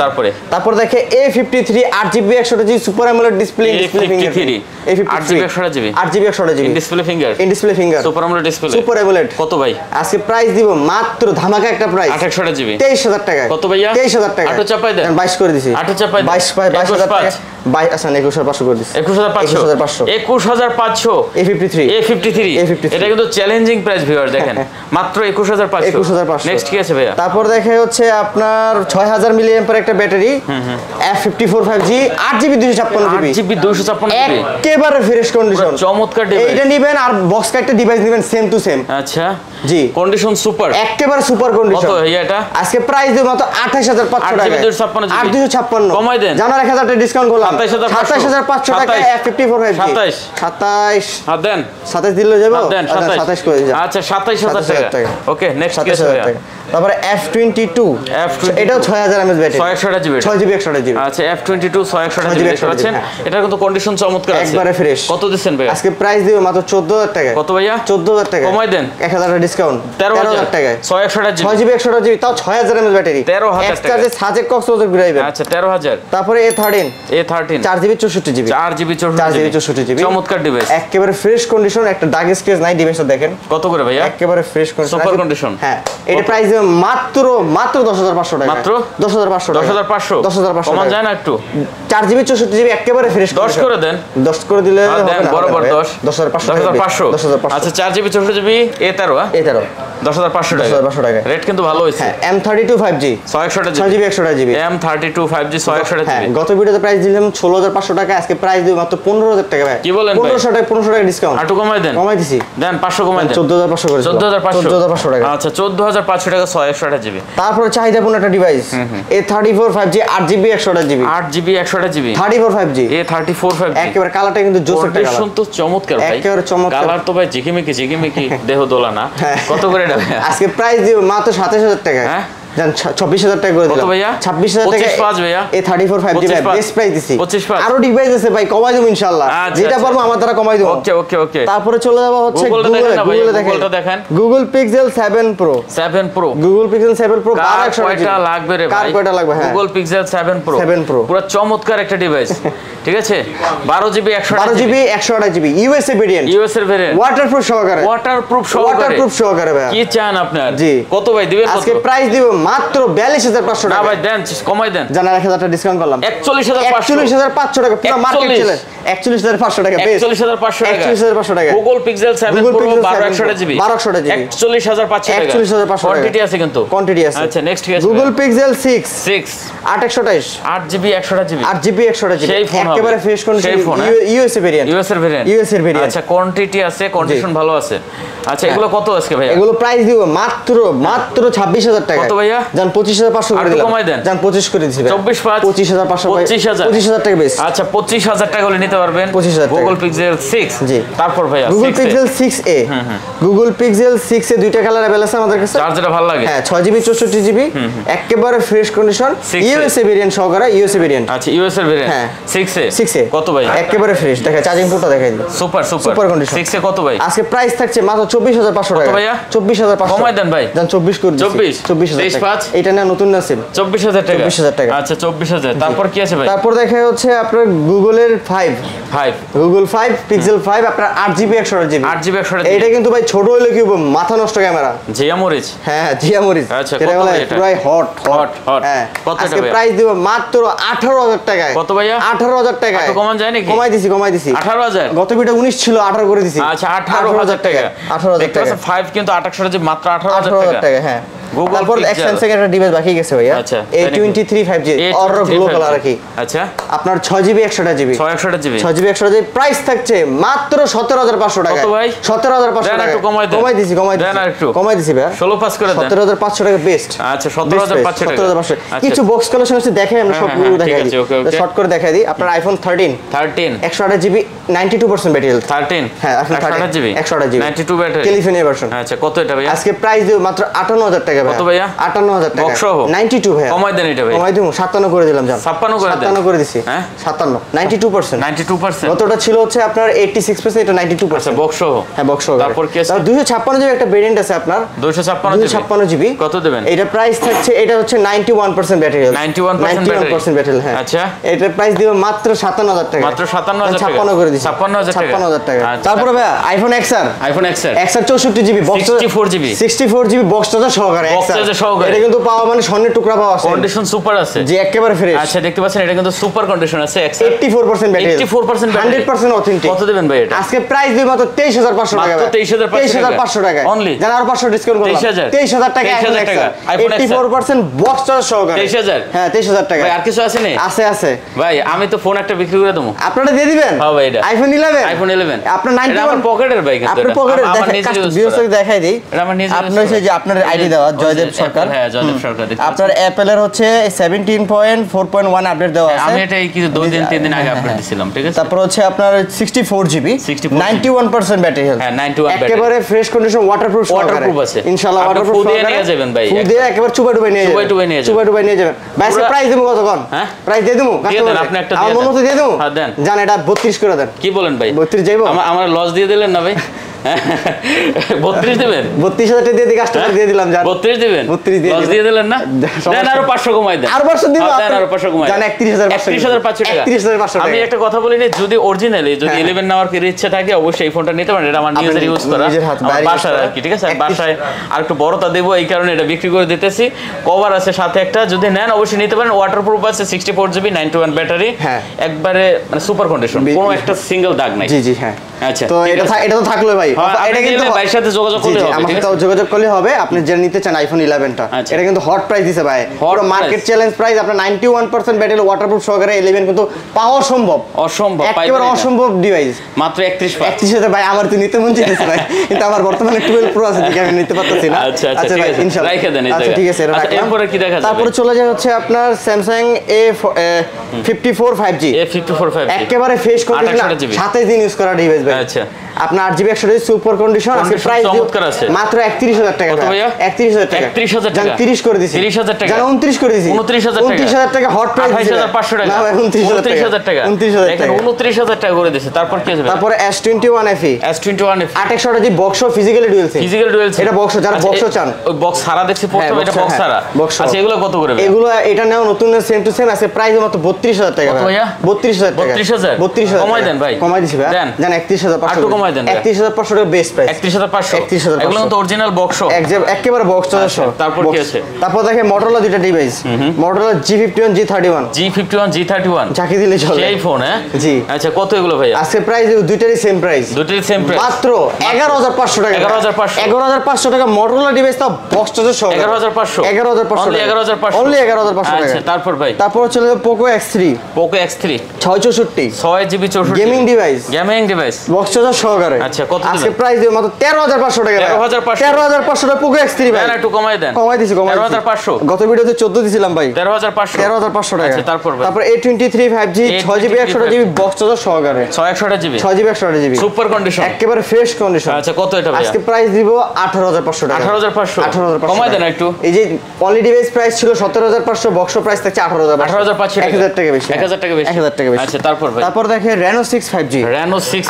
তারপর দেখে A53 8GB 128GB super AMOLED display, A53 8GB 128GB 8GB 128GB in display finger super AMOLED display, super AMOLed। কত ভাই? আজকে প্রাইস দিব মাত্র ধামাকা একটা প্রাইস 280GB 23000 টাকা। কত ভাইয়া? 23000 টাকা। 8 চাপাই দেন। 22 করে দিছি। 8 চাপাই দেন। 22000 টাকা। 22 আচ্ছা 21500 করে দিছি। 21500 21500 A53 এটা কিন্তু চ্যালেঞ্জিং প্রাইস ভিউয়ার দেখেন, মাত্র 21500। নেক্সট কি আছে ভাইয়া? তারপর দেখে হচ্ছে আপনার 6000 মিলি অ্যাম্পিয়ার একটা battery, F54 5G 8GB 256GB 8GB 256GB একেবারে ফ্রেশ কন্ডিশন, চমৎকার ডিভাইস। এইটা নেবেন আর বক্স কাটটা ডিভাইস নেবেন সেম টু সেম। আচ্ছা জি কন্ডিশন সুপার, একেবারে সুপার কন্ডিশন। কত ভাইয়া এটা? আজকে প্রাইস দেব মাত্র 28500 টাকা। 8256 কমাই দেন। জানার 1000 টাকা ডিসকাউন্ট করলাম। 27500 টাকা F54 5G 27 আর দেন 27 দিলে যাবে। 27 করে দিলাম। আচ্ছা 27000 টাকা। ওকে নেক্সট কি আছে ভাইয়া? তারপরে F22 এটাও 6000 mAh battery 628GB 6GB 128GB। আচ্ছা F22 628GB দেখতে পাচ্ছেন। এটা কিন্তু কন্ডিশন চমৎকার আছে, একবারে ফ্রেশ। কত দিচ্ছেন ভাই? আজকে প্রাইস দিব মাত্র 14000 টাকা। কত ভাইয়া? 14000 টাকা। কমাই দেন। 1000 টাকা ডিসকাউন্ট 13000 টাকা। 628GB 6GB 128GB তাও 6000 mAh ব্যাটারি 13000 টাকা। চার্জে সাজেক কক্সবাজার ঘুরাইবেন। আচ্ছা 13000। তারপরে A13 4GB 64GB 4GB চমৎকার ডিভাইস, একেবারে ফ্রেশ কন্ডিশন, একটা দাগ স্ক্র্যাচ নাই ডিভাইসটা দেখেন। কত করে ভাইয়া? একেবারে ফ্রেশ কন্ডিশন, সুপার কন্ডিশন। হ্যাঁ এটা প্রাইস দিব মাত্র 10500 টাকা। মাত্র 10500 টাকা। 10500 কমান যায় না একটু? 4GB 64GB একেবারে ফ্রেশ 10 করে দেন। 10 করে দিলে হবে দেন না, বরাবর 10500 আচ্ছা 4GB 64GB A13 A13 10500 টাকা। 10500 টাকা রেট কিন্তু ভালো হইছে। হ্যাঁ M32 5G 628GB 128GB M32 5G 628GB। হ্যাঁ গত ভিডিওতে প্রাইস দিলাম 16500 টাকা, আজকে প্রাইস দিব মাত্র 15000 টাকা ভাই। কি বলেন ভাই? 1500 টাকা ডিসকাউন্ট। আটু কমাই দেন। কমাই দিছি। দেন 500 কমাই দেন। 14500 করে 14500 টাকা। আচ্ছা 14500 টাকা 628GB। তারপরে চাহিদাপূর্ণ একটা device A34 5G 8GB 128GB 8GB 128GB 34 5G A34 5G একেবারে কালারটা কিন্তু জোস একটা কালার, তো চমৎকার ভাই, একেবারে চমৎকার কালার তো ভাই জিকিমিকি দেহ দোলা না। কত করে এটা? আজকে প্রাইস দিব মাত্র 27000 টাকা। হ্যাঁ জান 26000 টাকা করে দিলাম কত ভাইয়া 26000 টাকা 25 ভাইয়া A34 5G ভাই বেস্ট প্রাইস দিছি 25 আরো ডিভাইস আছে ভাই কমাই দেব ইনশাআল্লাহ যেটা পারবো আমার দ্বারা কমাই দেব ওকে তারপরে চলে যাব হচ্ছে গুগলে দেখেন Google Pixel 7 Pro Google Pixel 7 Pro 1200 কয়টা লাগবে রে ভাই কার কয়টা লাগবে হ্যাঁ Google Pixel 7 Pro পুরো চমৎকার একটা ডিভাইস ঠিক আছে 12GB 128GB USA variant waterproof সহকারে ভাই কি চান আপনার জি কত ভাই দিবেন কত আজকে প্রাইস দিব মাত্র 42500 টাকা না ভাই দেন কমাই দেন জানা 1000 টাকা ডিসকাউন্ট করলাম 41500 টাকা পুরো মার্কেট চলে 41500 টাকা বেশ 41500 টাকা Google Pixel 7 Pro 1200GB 41500 টাকা কোয়ান্টিটি আছে কিন্তু কোয়ান্টিটি আছে আচ্ছা নেক্সট কি আছে Google Pixel 6 8GB 8GB সেই ফোন একেবারে ফ্রেশ কন্ডিশন USA ভেরিয়েন্ট আচ্ছা কোয়ান্টিটি আছে কন্ডিশন ভালো আছে আচ্ছা এগুলো কত আজকে ভাই এগুলো প্রাইস দিব মাত্র 26000 টাকা কত ভাইয়া জান 25500 করে দিলাম কমাই দেন জান 25 করে দিছি 24 5 25500 25000 টাকা বেশ আচ্ছা 25000 টাকা হলে নিতে পারবেন 25000 Google Pixel 6 জি তারপর ভাইয়া Google Pixel 6a Google Pixel 6 এ দুইটা কালার अवेलेबल আছে আমাদের কাছে চার্জ যেটা ভালো লাগে হ্যাঁ 6GB 64GB একেবারে ফ্রেশ কন্ডিশন USA ভেরিয়েন্ট সহকারে USA ভেরিয়েন্ট আচ্ছা USA ভেরিয়েন্ট হ্যাঁ 6a কত ভাই একেবারে ফ্রেশ দেখা চার্জিং পোর্টটা দেখাই দিই সুপার কন্ডিশন 6a কত ভাই আজকে প্রাইস থাকছে মাত্র 24500 টাকা কত ভাইয়া 24500 কমাই দেন ভাই জান 24 করে দিছি 24000 টাকা এটা না নতুন না সিম 24000 টাকা 24000 টাকা আচ্ছা 24000 তারপর কি আছে ভাই তারপর দেখা হচ্ছে আপনার গুগলের 5 Google 5 Pixel 5 আপনার 8GB 128GB এটা কিন্তু ভাই ছোট হইলে কি মাথা নষ্ট ক্যামেরা জিয়া মরিচ হ্যাঁ জিয়া মরিচ আচ্ছা এটা বলে পুরাই হট হ্যাঁ কত টাকা আজকে প্রাইস দিব মাত্র 18000 টাকায় কত ভাইয়া 18000 টাকায় একটু কমান যায় নাকি কমাই দিছি 18000 গত ভিডিও 19 ছিল 18 করে দিছি আচ্ছা 18000 টাকা 18000 টাকা 5 কিন্তু 28 যে মাত্র 18000 টাকা হ্যাঁ তারপর Samsung এর একটা ডিভাইস বাকি গেছে ভাইয়া আচ্ছা A23 5G or blue colour কি আচ্ছা আপনার 6GB 128GB 6GB 128GB price থাকছে মাত্র 17500 টাকা কত ভাই 17500 টাকা একটু কমাই দিছি কমাই দিছি ভাই 16 পাস করে দেন 17500 টাকা বেস্ট আচ্ছা 17500 টাকা 17500 কিছু বক্স কালেকশন আছে দেখাই আমরা সবগুলো দেখাই দিই শর্ট করে দেখাই দিই আপনার আইফোন 13 128GB 92% ব্যাটারি হেলথ 13 হ্যাঁ 128GB 92 ব্যাটারি ক্যালিফোর্নিয়া ভার্সন আচ্ছা কত এটা ভাই আজকে প্রাইস দিব মাত্র 58000 টাকা কত ভাইয়া 58000 টাকা বক্স সহ 92 ভাইয়া কমাই দেন এটা ভাই কমাই দিমু 57 করে দিলাম জান 56 করে দেন 57 করে দিছি হ্যাঁ 57 92% কতটা ছিল হচ্ছে আপনার 86% এটা 92% আচ্ছা বক্স সহ হ্যাঁ বক্স সহ তারপর কি আছে 256 জিবি একটা ভেরিয়েন্ট আছে আপনার 256 জিবি কত দেবেন এটা প্রাইস থাকছে এটা হচ্ছে 91% ব্যাটারি হেলথ 91% ব্যাটারি হ্যাঁ আচ্ছা এটা প্রাইস দিব মাত্র 57000 টাকা মাত্র 57000 টাকা 56 করে দিছি 56000 টাকা তারপরে ভাই iPhone XR XR 64GB box 64GB box সহকারে এটা কিন্তু পাওয়া মানে স্বর্ণের টুকরা পাওয়া আছে কন্ডিশন সুপার আছে যে একেবারে ফ্রেশ আচ্ছা দেখতে পাচ্ছেন এটা কিন্তু সুপার কন্ডিশন আছে 84% ব্যাটারি 84% 100% অথেন্টিক কত দিবেন ভাই এটা আজকে প্রাইস দিব মাত্র 23500 টাকা মাত্র 23500 টাকা অনলি জানা আর 500 ডিসকাউন্ট করলাম 23000 টাকা আইফোন 84% বক্স সহকারে 23000 হ্যাঁ 23000 টাকা ভাই আর কিছু আছে না আছে ভাই আমি তো ফোন একটা বিক্রি করে দেবো আপনারা দিয়ে দিবেন হ্যাঁ ভাই এটা আইফোন 11 আপনার 91 পকেটের ভাই কিন্তু আপনার পকেটের ভিউয়ার্সকে দেখাই দেই এটা আমার নিজে আপনার হচ্ছে যে আপনার আইডি দেওয়া জয়দেব সরকার হ্যাঁ জয়দেব সরকার আপনার অ্যাপল এর হচ্ছে 17.4.1 আপডেট দেওয়া আছে আমি এটা এই কিছু 2 দিন 3 দিন আগে আপডেট দিছিলাম ঠিক আছে তারপর হচ্ছে আপনার 64GB 91% ব্যাটারি হেলথ হ্যাঁ 91 ব্যাটারি একেবারে ফ্রেশ কন্ডিশন ওয়াটারপ্রুফ আছে ইনশাআল্লাহ ওয়াটারপ্রুফ দিয়ে নিয়ে যাবেন ভাই ফুল দিয়ে একেবারে চুবাই ডুবাই নিয়ে যাবেন ভাই আজকে প্রাইস দেবো কত কোন হ্যাঁ প্রাইস দিয়ে দেবো আপনি একটা আমার মন মতো দিয়ে দেবো হ্যাঁ দেন জান এটা 32 করে দেন কি বলেন ভাই 32 যাইবো আমার লস দিয়ে দিলেন না ভাই 32 দিবেন 32000 টাকা দিয়ে দি কাস্টমার দিয়ে দিলাম জান 32 দিবেন 32 দিয়ে লস দিয়ে দিলেন না দেন আরো 500 কমাই দেন আরো 500 দিব দেন আরো 500 কমাই জান 31500 টাকা 31500 টাকা আমি একটা কথা বলি না যদি অরিজিনালি যদি 11 নেওয়ার কি ইচ্ছা থাকে অবশ্যই এই ফোনটা নিতে পারেন এটা আমার নিজের ইউজ করা আমার বাসার আর কি ঠিক আছে বাসায় আর একটু বড়টা দেব এই কারণে এটা বিক্রি করে দিতেছি কভার আছে সাথে একটা যদি নেন অবশ্যই নিতে পারেন ওয়াটারপ্রুফ আছে 64GB 91 ব্যাটারি একবারে মানে সুপার কন্ডিশন কোনো একটা সিঙ্গেল দাগ নাই জি জি হ্যাঁ আচ্ছা তো এটা তো থাকলো ভাই এটা কিন্তু ভাইয়ের সাথে যোগাযোগ করলে হবে আমার সাথে যোগাযোগ করলে হবে আপনি যে নিতে চান আইফোন 11 টা এটা কিন্তু হট প্রাইস দিছে ভাই পুরো মার্কেট চ্যালেঞ্জ প্রাইস আপনার 91% ব্যাটারি ওয়াটারপ্রুফ সহকারে 11 কিন্তু পাওয়া অসম্ভব একেবারে অসম্ভব ডিভাইস মাত্র 31 ভাই আমার তো নিতে মন চাইছে ভাই কিন্তু আমার বর্তমানে 12 প্রো আছে দেখে আমি নিতে পারতেছি না আচ্ছা ভাই ইনশাআল্লাহ রাখা দেন আচ্ছা ঠিক আছে আচ্ছা এরপরে কি দেখা যাবে তারপরে চলে যায় হচ্ছে আপনার Samsung A54 5G A54 5G একেবারে ফ্রেশ কন্ডিশন 27 দিন ইউজ করা ডিভাইস ভাই আচ্ছা আপনার 8GB 128GB সুপার কন্ডিশন, আজকে প্রাইস চমৎকার আছে মাত্র 31000 টাকা। কত ভাইয়া? 31000 টাকা। 31000 টাকা। 30 করে দিছি। 30000 টাকা। জান 29 করে দিছি। 29000 টাকা হট প্রাইস। 28500 টাকা। না 29000 টাকা। 29000 টাকা। 29000 টাকা করে দিয়েছে। তারপর কি আছে? তারপরে S21 FE। S21 FE 2800 জি বক্স ফিজিক্যালি ডুয়াল সিম। এটা বক্স, যারা বক্স চান। ওই বক্স সারা দেখছি প্রথমে, এটা বক্স সারা। আচ্ছা এগুলো কত করে? এগুলো এটা নাও নতুন সেম টু সেম আছে, প্রাইস মাত্র 32000 টাকা। কত ভাইয়া? 32000 টাকা। 32000 কমাই দেন ভাই। কমাই দিছি ভাই। দেন 31500 একটু কমাই দেন। 31500 টাকা বেস্ট প্রাইস। 31500 এগুলো তো অরিজিনাল বক্স, একেবারে বক্স সহ। তারপর কি আছে? তারপর দেখে Motorola দুইটা ডিভাইস, Motorola G51 G31 ঝাঁকি দিলে চলে সেই ফোন। হ্যাঁ জি। আচ্ছা কত এগুলো ভাইয়া? আজকে প্রাইস দুইটারই সেম প্রাইস। মাত্র 11500 টাকা। 11500 টাকা Motorola ডিভাইস, তাও বক্স সহ। 11500 11500 অনলি 11500 টাকা। আচ্ছা তারপর ভাই? তারপর চলে Poco X3 6GB 64 gaming device box সহকারে। আচ্ছা কত? আজকে প্রাইস দিও মাত্র 13500 টাকা। 13500 টাকা Poco X3 ভাই। না একটু কমাই দেন। কমাই দিছি 13500। গত ভিডিওতে 14 দিছিলাম ভাই। 13500 টাকা। আচ্ছা তারপর ভাই? তারপর A23 5G 6GB 128GB box সহকারে। 128GB 6GB 128GB super condition, একেবারে ফ্রেশ কন্ডিশন। আচ্ছা কত এটা ভাই? আজকে প্রাইস দিব 18500 টাকা। 18500 কমাই দেন একটু। এই যে অনলি ডিভাইস প্রাইস ছিল 17500, বক্স প্রাইস থাকছে 18500 1000 টাকা বেশি। 1000 টাকা বেশি। 1000 টাকা বেশি। আচ্ছা তারপর ভাই? তারপর দেখে Reno 6 5G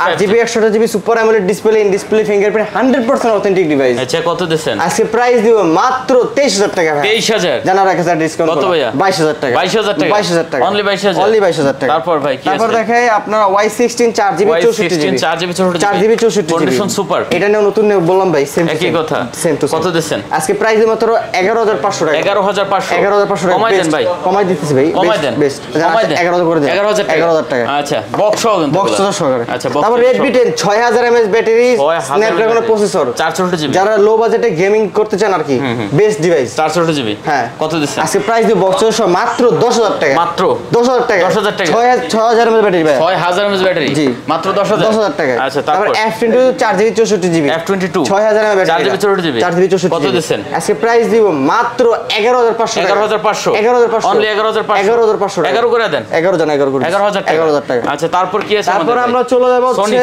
8GB 128GB super AMOLED display, in display fingerprint 100% authentic device. আচ্ছা কত দিবেন? আজকে প্রাইস দিব মাত্র 23000 টাকা ভাই। 23000 জানা রাখা ডিসকাউন্ট কত ভাইয়া? 22000 টাকা। 22000 টাকা অনলি 22000 টাকা। তারপর ভাই কি আছে? তারপর দেখাই আপনার Y16 4GB 64GB 4GB 64GB condition super. এটা নিয়ে নতুন বললাম ভাই, সেম একই কথা। সেম টু কত দিবেন? আজকে প্রাইস মাত্র 11500 টাকা। 11500 টাকা। কমাই দেন ভাই। কমাই দিতেছি ভাই। কমাই দেন। বেস্ট। কমাই দেন। 11000 করে দেন। 11000 টাকা। আচ্ছা বক্স সহ কিন্তু বক্স সহকারে। আচ্ছা তারপর Redmi 10 6000 mAh battery, Snapdragon processor, 464GB যারা লো বাজেটে গেমিং করতে চান আর কি, বেস্ট ডিভাইস। 464GB হ্যাঁ কত দিবেন? আজকে প্রাইস দিব বক্স সহ মাত্র 10000 টাকা। মাত্র 10000 টাকা। 10000 টাকা। 6000 mAh ব্যাটারি ভাই। 6000 mAh ব্যাটারি জি মাত্র 10000 টাকা। আচ্ছা তারপর তারপর F22 4GB 64GB F22 6000 mAh battery, 4GB 64GB 4GB 64GB কত দিবেন? আজকে প্রাইস দিব মাত্র 11500 টাকা। 11500 11500 অনলি 11500 11500 11 করে দেন। 11 জন 11 করে 11000 টাকা। আচ্ছা তারপর কি আছে? তারপর আমরা চলে যাব Sony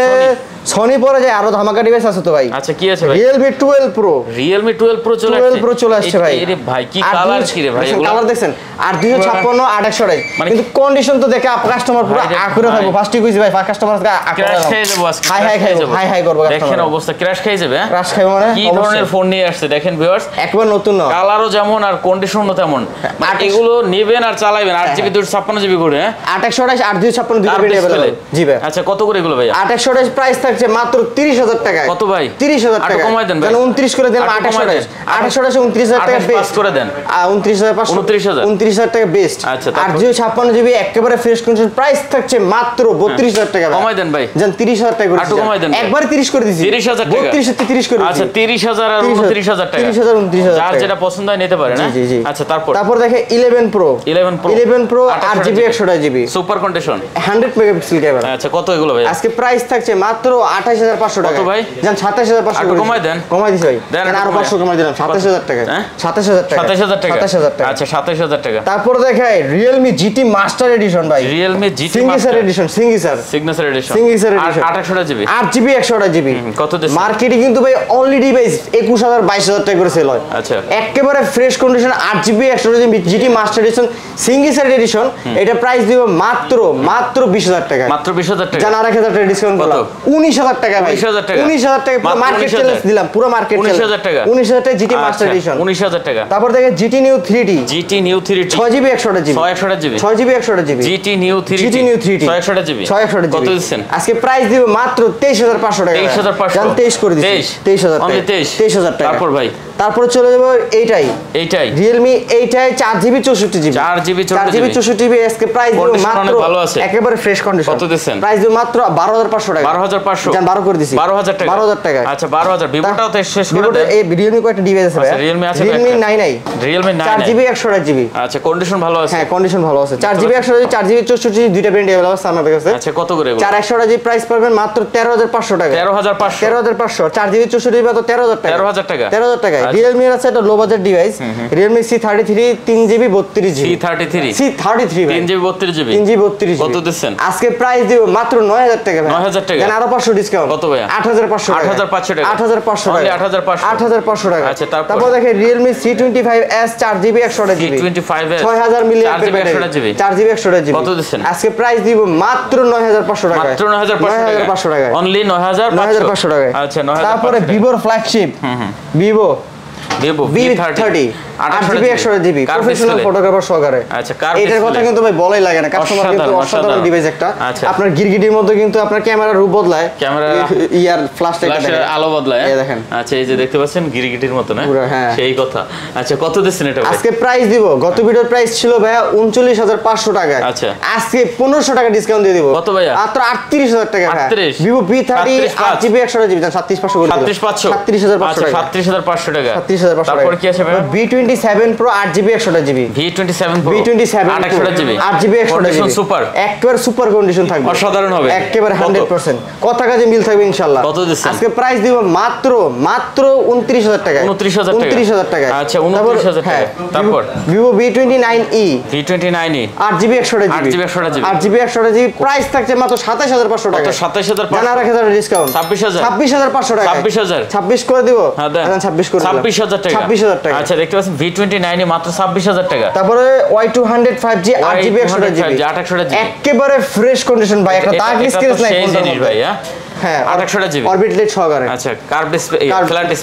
সনি পরে যে আরো ধামাকা ডিভাইস আছে তো ভাই। আচ্ছা কি আছে ভাই? Realme 12 Pro Realme 12 Pro চলে আসছে। 12 Pro চলে আসছে ভাই। আরে ভাই কি কালার কি রে ভাই এগুলো? কালার দেখছেন আর 256 828 কিন্তু কন্ডিশন তো দেখে কাস্টমার পুরো আকুরে থাকবো। ফার্স্টই কইছি ভাই, কাস্টমার ক্র্যাশ খেয়ে যাবো আজকে। হাই করবো। দেখেন অবস্থা ক্র্যাশ খেয়ে যাবে। ক্র্যাশ খাইবো মানে কি ধরনের ফোন নিয়ে আসছে দেখেন ভিউয়ার্স, একবার নতুন না, কালারও যেমন আর কন্ডিশনও তেমন। এগুলো নেবেন আর চালাবেন 8GB 256GB করে। 828 8256 দুটো ভেরিয়েন্ট अवेलेबल। জি ভাই আচ্ছা কত করে এগুলো ভাই? 828 প্রাইস থাকছে মাত্র 30000 টাকা। কত ভাই? 30000 টাকা। কমাই দেন ভাই। 29 করে দেন। 828 29000 টাকা বেস্ট করে দেন। 29500 29000 টাকা বেস্ট। আচ্ছা 856GB একেবারে ফ্রেশ কন্ডিশন, প্রাইস থাকছে মাত্র 32000 টাকা। কমাই দেন ভাই। জান 30000 টাকা করে দিছি। কমাই দেন। একবারে 30 করে দিছি। 30000 টাকা। 32 তে 30 করে দিছি। আচ্ছা 30000 আর 29000 টাকা। 30000 29000 যার যেটা পছন্দ হয় নিতে পারে না। জি জি। আচ্ছা তারপর দেখে 11 Pro 11 Pro 8GB 128GB super condition 100 megapixel camera. আচ্ছা কত এগুলো ভাই? আজকে প্রাইস থাকছে মাত্র 28500 টাকা। কত ভাই? জান 27500 একটু কমাই দেন। কমাই দিছি ভাই। দেন আরো 500 কমাই দিলাম 27000 টাকা। 27000 টাকা। 27000 টাকা। 27000 টাকা। আচ্ছা 27000 টাকা। তারপর দেখাই Realme GT Master Edition ভাই। Realme GT Master Edition Signature Edition 8GB 8GB 128GB কত দিছে? মার্কেটে কিন্তু ভাই অনলি ডিভাইস 21000 22000 টাকা করে সেল হয়। আচ্ছা একেবারে fresh condition 8GB 128GB GT Master Edition Signature Edition, এটা প্রাইস দিব মাত্র 20000 টাকা। মাত্র 20000 টাকা। জানা 8000 টাকা ডিসকাউন্ট করলাম। 19000 টাকা ভাই। 19000 টাকা। 19000 টাকা পুরো মার্কেট চ্যালেঞ্জ দিলাম, পুরো মার্কেট 19000 টাকা। 19000 টাকা GT Master Edition 19000 টাকা। তারপর দেখে GT Neo 3D GT Neo 3D 6GB 128GB 128GB 6GB 128GB GT Neo 3D 628GB কত দিচ্ছেন? আজকে প্রাইস দিব মাত্র 23500 টাকা। 23500 জান 23 করে দিছি। 23000 টাকা। 23000 টাকা। তারপর ভাই তারপর চলে যাব এইটাই Realme 8i 4GB 64GB 4GB 64GB আজকে প্রাইস দিব মাত্র ভালো আছে একেবারে ফ্রেশ কন্ডিশন। কত দিচ্ছেন? প্রাইস দিব মাত্র 12500 টাকা। 12500 জান 12 করে দিছি। 12000 টাকা 12000 টাকা। আচ্ছা 12000 ভিভোটাও তো শেষ করে দেন। এই Realme কয়েকটা ডিভাইস আছে ভাই। Realme আছে Realme 9i Realme 9i 4GB 128GB আচ্ছা কন্ডিশন ভালো আছে। হ্যাঁ কন্ডিশন ভালো আছে। 4GB 128GB 4GB 64GB দুইটা ভেরিয়েন্ট अवेलेबल আছে আমাদের কাছে। আচ্ছা কত করে এগুলো? 4128GB প্রাইস পাবেন মাত্র 13500 টাকা। 13500 13500 4GB 64GB তো 13000 টাকা। 13000 টাকা। 13000 টাকা। Realme এর আছে একটা low budget device Realme C33 3GB 32GB C33 3GB 32GB 3GB 32GB কত দিচ্ছেন আজকে প্রাইস দিব মাত্র 9000 টাকা ভাই 9000 টাকা দেন আরো 500 ডিসকাউন্ট কত ভাই 8500 টাকা 8500 টাকা 8500 টাকা 8500 টাকা আচ্ছা তারপর দেখেন Realme C25s 4GB 128GB C25s 6000 milliampere battery 4GB 128GB কত দিচ্ছেন আজকে প্রাইস দিব মাত্র 9500 টাকা মাত্র 9500 টাকা অনলি 9500 টাকা আচ্ছা 9500 তারপরে Vivo flagship Vivo V30 8GB 128GB professional photographer সহকারে আচ্ছা এটার কথা কিন্তু ভাই বলাই লাগে না কাস্টমার কিন্তু অসাধারণ ডিভাইস একটা আপনার গিরগিটির মধ্যে কিন্তু আপনার ক্যামেরার রূপ বদলায় ক্যামেরা ইয়ার ফ্ল্যাশ লাইট আলো বদলায় এই দেখেন আচ্ছা এই যে দেখতে পাচ্ছেন গিরগিটির মতো না সেই কথা আচ্ছা কত দিচ্ছেন এটা ভাই আজকে প্রাইস দিব গত ভিডিওর প্রাইস ছিল ভাইয়া 39500 টাকা আচ্ছা আজকে 1500 টাকা ডিসকাউন্ট দিয়ে দিব কত ভাইয়া মাত্র 38000 টাকা ভাই Vivo V30 8GB 128GB 37500 করে 37500 আচ্ছা 37500 টাকা 37500 তারপর কি আছে ভাই V27 Pro 8GB 128GB V27 Pro V27 128GB 8GB 128GB super একেবারে সুপার কন্ডিশন থাকবে অসাধারণ হবে একেবারে 100% কথা কাজে মিল থাকবে ইনশাআল্লাহ কত দিচ্ছেন আজকে প্রাইস দিব মাত্র 29000 টাকা 29000 টাকা আচ্ছা 29000 টাকা তারপর Vivo V29e 8GB 128GB 8GB 128GB price থাকছে মাত্র 27500 টাকা 27500 জানা রাখা যাবে ডিসকাউন্ট 26500 টাকা 26000 26 করে দিব হ্যাঁ দেন 26 করে 26000 টাকা 26000 টাকা আচ্ছা দেখতে পাচ্ছেন V29 এ মাত্র 26000 টাকা তারপরে Y200 5G 8GB 128GB একেবারে ফ্রেশ কন্ডিশন ভাই একটা দাগ স্ক্র্যাচ নাই সেই জিনিস ভাই হ্যাঁ 828GB অরবিট লাইট সহকারে আচ্ছা কার্ভ ডিসপ্লে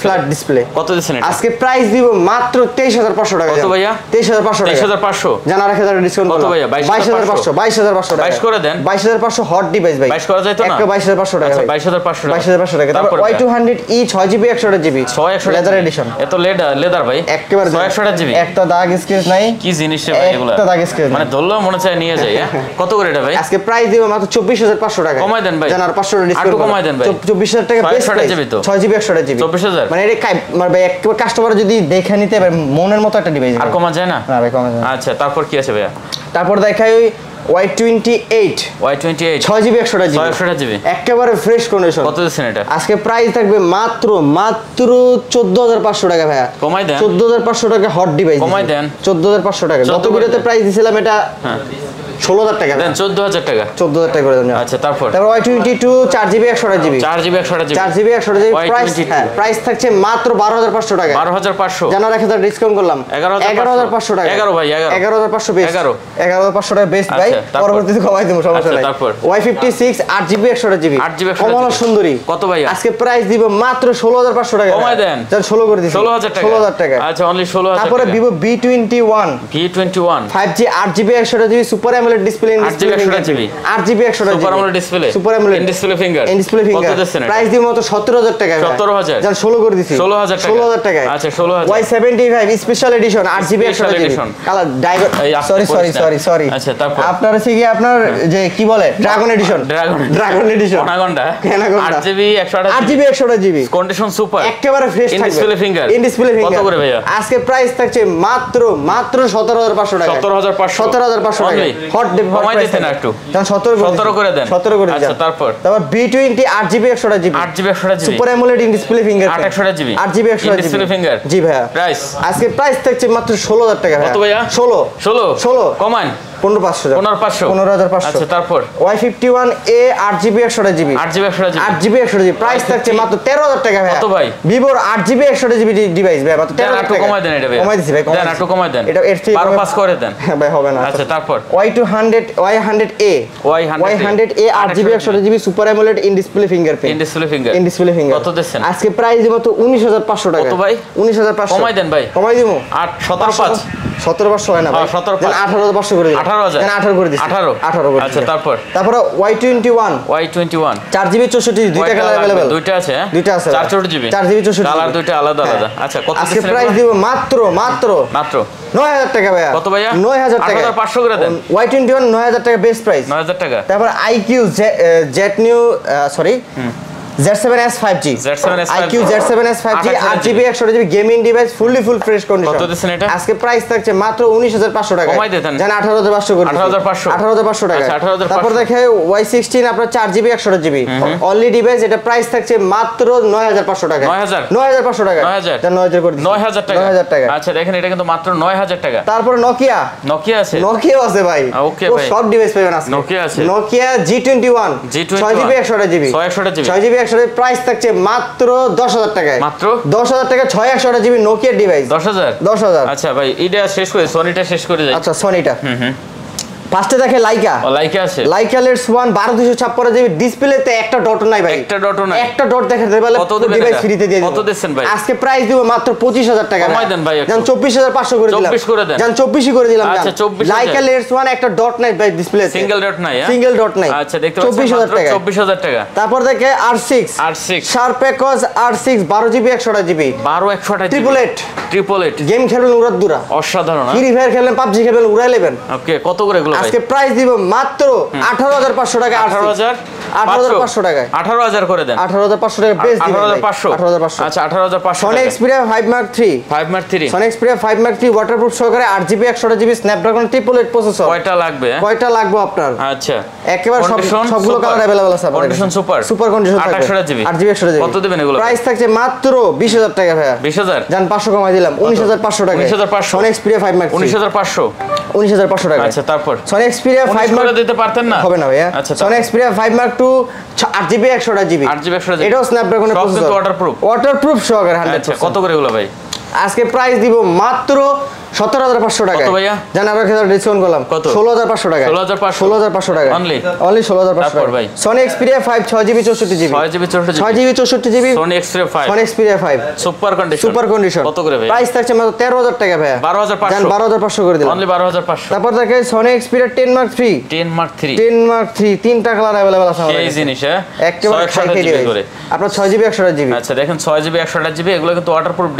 ফ্ল্যাট ডিসপ্লে কত দিচ্ছেন এটা আজকে প্রাইস দিব মাত্র 23500 টাকা কত ভাইয়া 23500 টাকা 23500 জানা রাখা যাবে ডিসকাউন্ট কত ভাইয়া 22500 টাকা 22 করে দেন 22500 হট ডিভাইস ভাই 22 করা যায় তো না 22500 টাকা আচ্ছা 22500 টাকা তারপর Y200e 6GB 128GB leather addition এত লেদার ভাই একেবারে 128GB একটা দাগ স্ক্র্যাচ নাই কি জিনিস রে ভাই এগুলা একটা দাগ স্ক্র্যাচ মানে ধরলেও মনে চায় নিয়ে যাই কত করে এটা ভাই আজকে প্রাইস দিব মাত্র 24500 টাকা কমাই দেন ভাই জানার 500 ডিসকাউন্ট একটু কমাই দেন ভাই 24000 টাকা বেস্ট প্রাইস 6GB 128GB 24000 মানে এটা মানে ভাই একবার কাস্টমার যদি দেখে নিতে পারে মনের মতো একটা ডিভাইস আর কমা যায় না না ভাই কমা যায় না আচ্ছা তারপর কি আছে ভাইয়া তারপর দেখাই Y28 6GB 128GB একেবারে ফ্রেশ কন্ডিশন কত দিচ্ছেন এটা আজকে প্রাইস থাকবে মাত্র 14500 টাকা ভাইয়া কমাই দেন 14500 টাকা হট ডিভাইস কমাই দেন 14500 টাকা গত ভিডিওতে প্রাইস দিছিলাম এটা হ্যাঁ 16000 টাকা দেন 14000 টাকা 14000 টাকা করে দেন আচ্ছা তারপর Y22 4GB 128GB 4GB 128GB price থাকছে মাত্র 12500 টাকা 12500 জানা রাখা যাবে ডিসকাউন্ট করলাম 11500 টাকা 11 ভাই 11500 বেস্ট 11500 টাকা বেস্ট ভাই পরবর্তীতে কমাই দেব সমস্যা নাই তারপর Y56 8GB 128GB কমলা সুন্দরী কত ভাই আজকে প্রাইস দিব মাত্র 16500 টাকা কমাই দেন জান 16 করে দিছি 16000 টাকা আচ্ছা অনলি 16000 তারপরে Vivo V21 5G 8GB 128GB super AMOLED display 8GB 128GB super AMOLED display super AMOLED display finger কত দিচ্ছেন প্রাইস দিব মাত্র 17000 টাকা 17000 জান 16 করে দিছি 16000 টাকা আচ্ছা 16000 Y75 special edition 8GB 128GB colour sorry আচ্ছা তারপর আপনার হচ্ছে কি আপনার যে কি বলে ড্রাগন এডিশন অনাগন্ডা 8GB 128GB কন্ডিশন সুপার একেবারে ফ্রেশ থাকবে ডিসপ্লে ফিঙ্গার কত করে ভাইয়া আজকে প্রাইস থাকছে মাত্র 17500 টাকা 17500 টাকা হট কমাই দিতেন একটু 17 করে দেন আচ্ছা তারপর B20 8GB 128GB super AMOLED display finger 128GB 8GB 128GB display finger জি ভাইয়া প্রাইস আজকে প্রাইস থাকছে মাত্র 16000 টাকা কত ভাইয়া 16 কমান 15500 আচ্ছা তারপর Y51A 8GB 128GB প্রাইস থাকছে মাত্র 13000 টাকা ভাইয়া কত ভাই Vivoর 8GB 128GB ডিভাইস ভাই মাত্র 13000 টাকা কমাই দেন এটা ভাই কমাই দিছি ভাই দেন একটু কমাই দেন এটা 12 করে দেন ভাই হবে না আচ্ছা তারপর Y100A 8GB 128GB super AMOLED in display finger কত দিচ্ছেন আজকে প্রাইস দিব তো 19500 টাকা কত ভাই 19500 কমাই দেন ভাই কমাই দিমু 17500 হয় না ভাই 18500 করে দিন 18000 18 করে দিছি 18 করে আচ্ছা তারপর Y21 4GB 64GB দুইটা কালার अवेलेबल দুইটা আছে দুইটা আছে 4GB 64GB কালার দুইটা আলাদা আচ্ছা কত আজকে প্রাইস দিব মাত্র 9000 টাকা ভাইয়া কত ভাইয়া 9000 টাকা 8500 করে দেন Y21 9000 টাকা বেস্ট প্রাইস 9000 টাকা তারপর IQ Jet New Z7s 5G IQ Z7s 5G 8GB 128GB gaming device full fresh condition. কত দিচ্ছেন এটা? আজকে প্রাইস থাকছে মাত্র 19500 টাকা। কমাই দেন। জান 18500 করে 18500 টাকা। আচ্ছা 18500। তারপর দেখে Y16 আপনার 4GB 128GB অনলি ডিভাইস, এটা প্রাইস থাকছে মাত্র 9500 টাকা। 9500 টাকা। 9000 জান 9000 করে দিচ্ছি। 9000 টাকা। 9000 টাকা। আচ্ছা দেখেন এটা কিন্তু মাত্র 9000 টাকা। তারপর নোকিয়া আছে। নোকিয়া আছে ভাই। ওকে ভাই। সব ডিভাইস পাবেন আজকে। নোকিয়া আছে। Nokia G21 6GB 128GB 6GB 128GB price থাকছে মাত্র 10000 টাকায়। মাত্র 10000 টাকা 6GB নোকিয়া ডিভাইস 10000। আচ্ছা ভাই এটা শেষ করে সোনিটা শেষ করে যাই। আচ্ছা সোনিটা ফার্স্টে দেখে লাইকা আছে। লাইকা লেটস 1 12256GB ডিসপ্লেতে একটা ডট নাই ভাই। একটা ডটও নাই। একটা ডট দেখাতে পারলে ডিভাইস ফ্রিতে দিয়ে দিই। কত দিচ্ছেন ভাই? আজকে প্রাইস দিব মাত্র 25000 টাকা। কমাই দেন ভাই। জান 24500 করে দিলাম। 24 করে দেন। জান 24 করে দিলাম। আচ্ছা 24। লাইকা লেটস 1 একটা ডট নাই ভাই ডিসপ্লেতে। সিঙ্গেল ডট নাই। সিঙ্গেল ডট নাই। আচ্ছা দেখতে পাচ্ছেন 24000 টাকা। 24000 টাকা। তারপর দেখে R6 শার্প একস R6 12GB 128GB 12 গেম খেলবেন উড়াদুরা অসাধারণ। ফ্রি ফায়ার খেলবেন পাবজি খেলবেন উড়াই নেবেন। ওকে কত করে এগুলো ভাই? আজকে প্রাইস দিব মাত্র 18500 টাকা। 18500 টাকায় 18000 করে দেন। 18500 টাকা বেস্ট দিবেন। 18500। আচ্ছা 18500 Sony Xperia 5 Mark 3 Sony Xperia 5 Mark 3 waterproof সহকারে 8GB 128GB স্ন্যাপড্রাগন 888 প্রসেসর। কয়টা লাগবে? কয়টা লাগবে আপনার? আচ্ছা একেবারে সবগুলো কালার अवेलेबल আছে আপনাদের। কন্ডিশন সুপার কন্ডিশন থাকবে। 8GB 128GB কত দিবেন এগুলো? প্রাইস থাকছে মাত্র 20000 টাকা ভাইয়া। 20000 জান 500 কমাই দিলাম 19500 টাকা। 19500 Sony Xperia 5 Mark 3 19500 টাকা। আচ্ছা তারপর Sony Xperia 5 Mark দিতে পারতেন না? হবে না ভাইয়া। আচ্ছা Sony Xperia 5 Mark 2 8GB 128GB এটাও স্ন্যাপড্রাগনের প্রসেসর। ওয়াটারপ্রুফ সহকারে 100%। কত করে এগুলো ভাই? আজকে প্রাইস দিব মাত্র 17500 টাকা। কত ভাইয়া? জান আরো কিছু ডিসকাউন্ট করলাম। কত? 16500 টাকা। 16500 টাকা। অনলি 16500 তারপর ভাই Sony Xperia 5 6GB 64GB 6GB 64GB Sony Xperia 5 Sony Xperia 5 super condition কত করে ভাই? প্রাইস থাকছে মাত্র 13000 টাকা ভাইয়া। 12500 জান 12500 করে দিলাম। অনলি 12500। তারপর দেখে Sony Xperia 10 Mark 3 10 Mark 3 তিনটা কালার अवेलेबल আছে আমাদের। এই জিনিস একেবারে খাই করে আপনার 6GB 128GB। আচ্ছা দেখেন 6GB 128GB এগুলো কিন্তু ওয়াটারপ্রুফ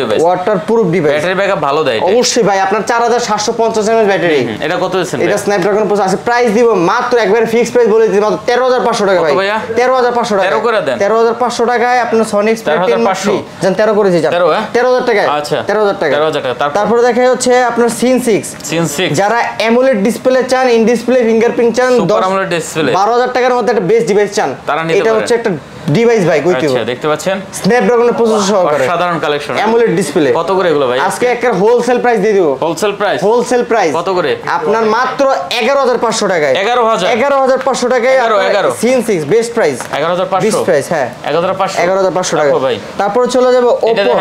ডিভাইস ব্যাটারি ব্যাকআপ ভালো দেয়। অবশ্যই ভাই আপনার 4750 mAh ব্যাটারি। এটা কত দিচ্ছেন? এটা স্ন্যাপড্রাগন প্রসেসর আছে। প্রাইস দিব মাত্র একবারে ফিক্স প্রাইস বলে দিই মাত্র 13500 টাকা ভাই। 13500 টাকা 13 করে দেন। 13500 টাকায় আপনার Sony Xperia 10 Mark 3 জান 13 করেছি জান 13000 টাকা। আচ্ছা 13000 টাকা। তারপর দেখা হচ্ছে আপনার Scene 6 যারা AMOLED ডিসপ্লে চান, ইন ডিসপ্লে ফিঙ্গারপ্রিন্ট চান, 12000 টাকার মধ্যে একটা বেস্ট ডিভাইস চান, এটা হচ্ছে একটা ডিভাইস ভাই কইতে আচ্ছা দেখতে পাচ্ছেন স্ন্যাপড্রাগনের প্রসেসর সহকারে সাধারণ কালেকশন AMOLED ডিসপ্লে। কত করে এগুলো ভাই? আজকে একটা হোলসেল প্রাইস দিয়ে দেব। হোলসেল প্রাইস কত করে? আপনার মাত্র 11500 টাকায়। 11500 টাকায় 11 Scene 6 best price 11500 best price. হ্যাঁ 11500 টাকা ভাই। তারপর চলে যাব Oppo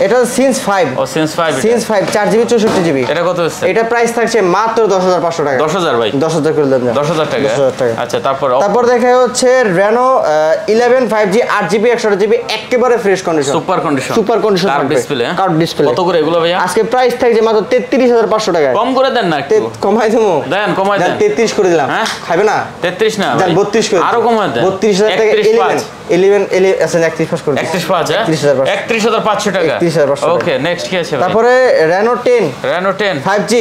এটা Scene 5 Scene 5 4GB 64GB এটা কত হচ্ছে? এটা প্রাইস থাকছে মাত্র 10500 টাকা। 10000 ভাই 10000 করে দেন। 10000 টাকা 10000 টাকা। আচ্ছা তারপর দেখা হচ্ছে Reno 11 5G 8GB 128GB একেবারে fresh condition super condition curve display কত করে এগুলো ভাইয়া? আজকে প্রাইস থাকছে মাত্র 33500 টাকা। কম করে দেন না একটু কমাই দেবো। কমাই দেন 33 করে দিলাম। হ্যাঁ খাবে না 33 না ভাই 32 করে আরো কমাই দেন 32000 টাকা 11 আছে 31 করে 31500 31500 টাকা 31500 ওকে নেক্সট কি আছে ভাই? তারপরে Reno 10 5G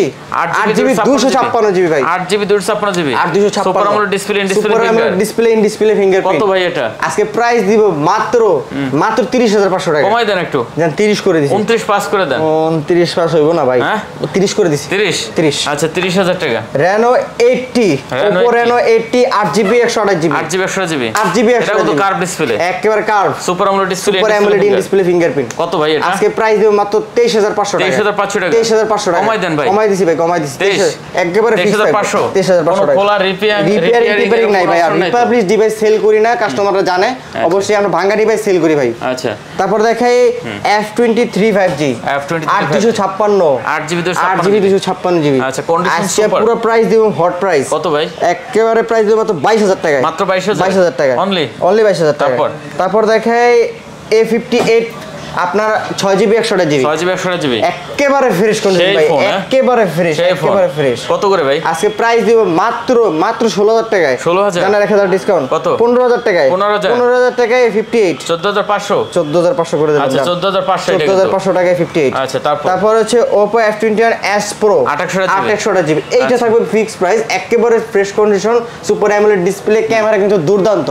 8GB 256GB ভাই 8GB 256GB 256 super AMOLED display in display fingerprint কত ভাই এটা? আজকে প্রাইস দিব মাত্র 30500 টাকা। কমাই দেন একটু জান 30 করে দিছি 29 পাস করে দেন 29 পাস হইব না ভাই। হ্যাঁ 30 করে দিছি 30 আচ্ছা 30000 টাকা। Reno 80 Oppo Reno 80 8GB 128GB 8GB এটা কত কার্ভ ডিসপ্লে একেবারে curve super AMOLED display fingerprint কত ভাই এটা? আজকে প্রাইস দিব মাত্র 23500 টাকা 23500 টাকা 23500 টাকা কমাই দেন ভাই কমাই দিছি ভাই কমাই দিছি একেবারে 23500 23500 টাকা কোলা রিপেয়ারিং নাই ভাই। আমি রিপাবলিশ ডিভাইস সেল করি না, কাস্টমাররা জানে। অবশ্যই আমরা ভাঙা ডিভাইস সেল করি ভাই। আচ্ছা তারপর দেখাই F23 5G 8GB 256GB আচ্ছা কন্ডিশন সুপার পুরো প্রাইস দিব হট প্রাইস কত ভাই? একেবারে প্রাইস দিব মাত্র 22000 টাকা মাত্র 22000 টাকা অনলি 22000 টাকা। তারপর দেখাই A58 আপনার 6GB 128GB 6GB 128GB একেবারে ফ্রেশ কন্ডিশন ভাই, একেবারে ফ্রেশ, একেবারে ফ্রেশ। কত করে ভাই? আজকে প্রাইস দিব মাত্র 16000 টাকায়। 16000 জানা 1000 ডিসকাউন্ট। কত? 15000 টাকায়। 15000 টাকায় 58 14500 14500 করে দিলাম। আচ্ছা 14500 এটা 14500 টাকায় 58। আচ্ছা তারপর হচ্ছে Oppo F21s Pro 28GB এইটা থাকবে ফিক্সড প্রাইস, একেবারে fresh condition, super AMOLED display, camera কিন্তু দুর্দান্ত,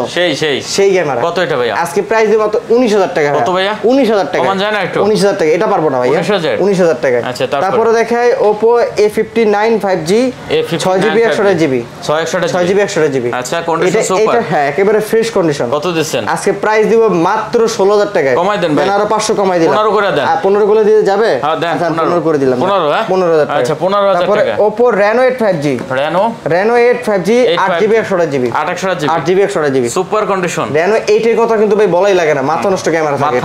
সেই ক্যামেরা। কত এটা ভাইয়া? আজকে প্রাইস দিব মাত্র 19000 টাকা। কত ভাইয়া? 19000 টাকা। কমান যায় না একটু? 19000 টাকা এটা পারবো না ভাইয়া। 19000 টাকা। আচ্ছা তারপরে দেখাই Oppo A59 5G 6GB 128GB 6GB 128GB। আচ্ছা কন্ডিশন সুপার। এটা হ্যাঁ একেবারে ফ্রেশ কন্ডিশন। কত দিচ্ছেন? আজকে প্রাইস দিব মাত্র 16000 টাকায়। কমাই দেন ভাই। আরো 500 কমাই দিলাম। 15 করে দেন। 15 করে দিয়ে যাবে? হ্যাঁ দেন। 15 করে দিলাম। 15 হ্যাঁ 15000 টাকা। আচ্ছা 15000 তারপরে টাকা। Oppo Reno 8 5G Reno 8 5G 8GB 128GB 8GB 128GB super condition. Reno 8 এর কথা কিন্তু ভাই বলাই লাগে না, মাথা নষ্ট ক্যামেরা থাকে,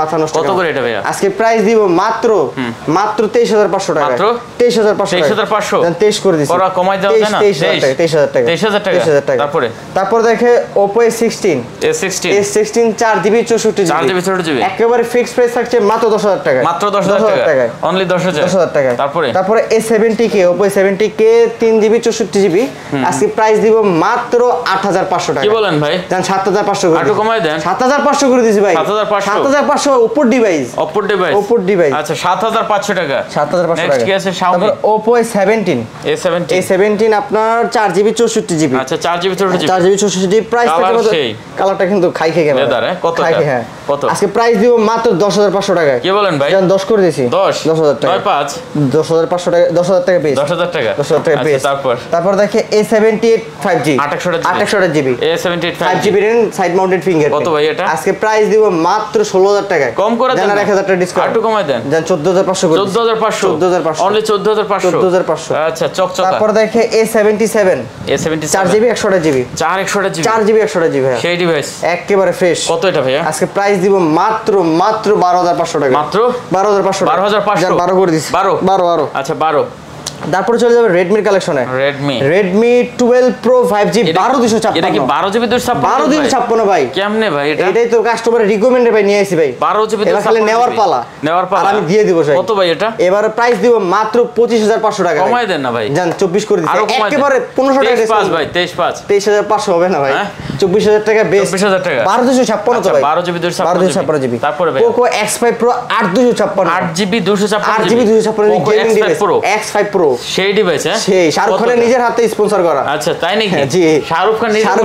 মাথা নষ্ট। কত করে এটা ভাইয়া? আজকে প্রাইস দিব মাত্র 23500 টাকা। মাত্র 23500 দেন 23 করে দিছি। ওরা কমাই দাও না? 23000 টাকা 23000 টাকা। তারপর দেখে Oppo A16 4GB 64GB 4GB একেবারে ফিক্সড প্রাইস থাকছে মাত্র 10000 টাকা। মাত্র 10000 টাকা। অনলি 10000 টাকা। তারপরে A70K Oppo A70K 3GB 64GB আজকে প্রাইস দিব মাত্র 8500 টাকা। কি বলেন ভাই? জান 7500 করে একটু কমাই দেন। 7500 করে দিছি ভাই। 7500 Oppo ডিভাইস। আচ্ছা 7500 টাকা। 7500 টাকা। নেক্সট কি আছে? Xiaomi তারপর Oppo A17 আপনার 4GB 64GB আচ্ছা 4GB 64GB প্রাইস থাকবে কালারটা কিন্তু খাই ক্যামেরা। লেদার কত টাকা? হ্যাঁ কত? আজকে প্রাইস দিব মাত্র 10500 টাকা। কি বলেন ভাই? জান 10 করে দিছি। 10000 টাকা। 95 10500 টাকা 10000 টাকা বেশ। 10000 টাকা। 10000 টাকা বেশ। তারপর দেখে A78 5G 28GB A78 5GB rain side mounted finger. কত ভাই এটা? আজকে প্রাইস দিব মাত্র 16000 টাকা। কম করে দেন। জান 1000 টাকা ডিসকাউন্ট। একটু কমাই দেন। জান 14500 করে। 14500 অনলি 14500 আচ্ছা চকচকা। তারপর দেখে A77 4GB 128GB 4GB 128GB সেই ডিভাইস একেবারে ফ্রেশ। কত এটা ভাইয়া? আজকে প্রাইস দিব মাত্র 12500 টাকা। মাত্র 12500 12500 12 করে দিছি। 12 আচ্ছা 12। তারপরে চলে যাবে Redmi কালেকশনে। Redmi 12 Pro 5G 12256 এটা কি 12GB 256 ভাই? কেমনে ভাই এটা? এটাই তো কাস্টমারের রিকমেন্ডে ভাই নিয়ে আইছি ভাই। 12GB এটা খালি নেওয়ার পালা আর আমি দিয়ে দিব ভাই। কত ভাই এটা? এবারে প্রাইস দিব মাত্র 25500 টাকা। কমাই দেন না ভাই। জান 24 করে দিছি। একেবারে 1500 টাকা ডিসকাউন্ট ভাই। 23500 হবে না ভাই। 24000 টাকা বেশ। 24000 টাকা 12256 তো ভাই। 12GB 256GB তারপরে ভাই Poco X5 Pro 8GB 256GB gaming device X5 Pro সেই ডিভাইস হ্যাঁ সেই শাহরুখ খানের নিজের হাতে স্পন্সর করা। আচ্ছা তাই নাকি? জি শাহরুখ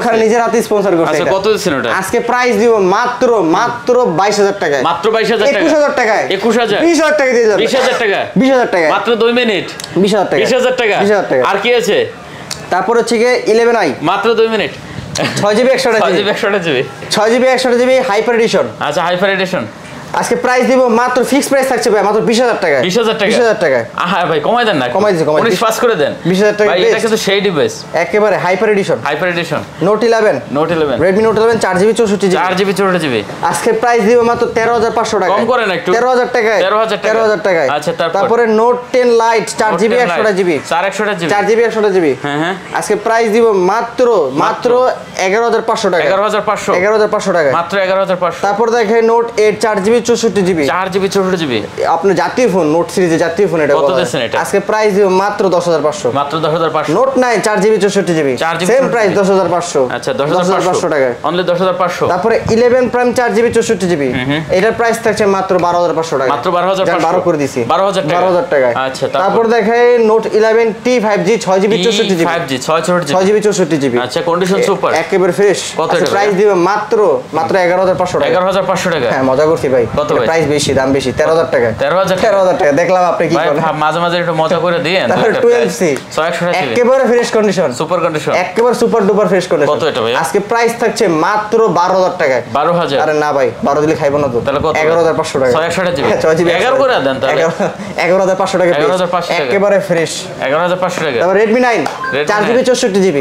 খান নিজের হাতে স্পন্সর করছে। আচ্ছা কত দিছেন ওটা? আজকে প্রাইস দিব মাত্র 22000 টাকা। মাত্র 22000 টাকা। 21000 টাকা। 21000 20000 টাকা দিয়ে যাবেন। 20000 টাকা। 20000 টাকা মাত্র 2 মিনিট। 20000 টাকা। 20000 টাকা। 20000 টাকা। আর কি আছে? তারপর হচ্ছে কি 11i মাত্র 2 মিনিট। 6GB 128GB 6GB 128GB hyper edition. আচ্ছা হাইপার এডিশন আজকে প্রাইস দিব মাত্র ফিক্স প্রাইস থাকছে ভাই মাত্র 20000 টাকা। 20000 টাকা। হ্যাঁ ভাই কমাই দেন না। কমাই দিছি 19 পাস করে দেন। 20000 টাকা ভাই এটা কিন্তু সেই ডিভাইস একেবারে hyper addition. Note 11 Redmi Note 11 4GB 64GB 4GB আজকে প্রাইস দিব মাত্র 13500 টাকা। কম করেন একটু। 13000 টাকা। 13000 টাকা। আচ্ছা তারপরে Note 10 Lite 4GB 128GB 4GB 128GB হ্যাঁ আজকে প্রাইস দিব মাত্র 11500 টাকা। 11500 টাকা মাত্র 11500। তারপর দেখেন Note 8 4GB 64GB 4GB আপনার জাতীয় ফোন নোট সিরিজের জাতীয় ফোন এটা কত দিচ্ছেন এটা? আজকে প্রাইস দিব মাত্র 10500। মাত্র 10500। Note 9 4GB 64GB same price 10500। আচ্ছা 10500 টাকা অনলি 10500। তারপরে 11 Prime 4GB 64GB এটার প্রাইস থাকছে মাত্র 12500 টাকা। মাত্র 12500 12 করে দিছি 12000 টাকা। আচ্ছা তারপর দেখাই Note 11T 5G 6GB 64GB 6GB 64GB আচ্ছা কন্ডিশন সুপার একেবারে ফ্রেশ। কত এটা? প্রাইস দিব মাত্র 11500 টাকা। 11500 টাকা। হ্যাঁ মজা করছি ভাই। কত ভাই? প্রাইস বেশি দাম বেশি 13000 টাকা। 13000 টাকা দেখলাম আপনি কি করেন। ভাই মাঝে মাঝে একটু মজা করে দিয়েন। 12C 128GB একেবারে ফ্রেশ কন্ডিশন সুপার কন্ডিশন একেবারে সুপার ডুপার ফ্রেশ কন্ডিশন। কত এটা ভাই? আজকে প্রাইস থাকছে মাত্র 12000 টাকা। 12000 আরে না ভাই 12 দিলে খাইবো না তো। তাহলে কত? 11500 টাকা 128GB 11 করে দেন তাহলে 11500 টাকা 11500 টাকা একেবারে ফ্রেশ 11500 টাকা। তারপর Redmi 9 4GB 64GB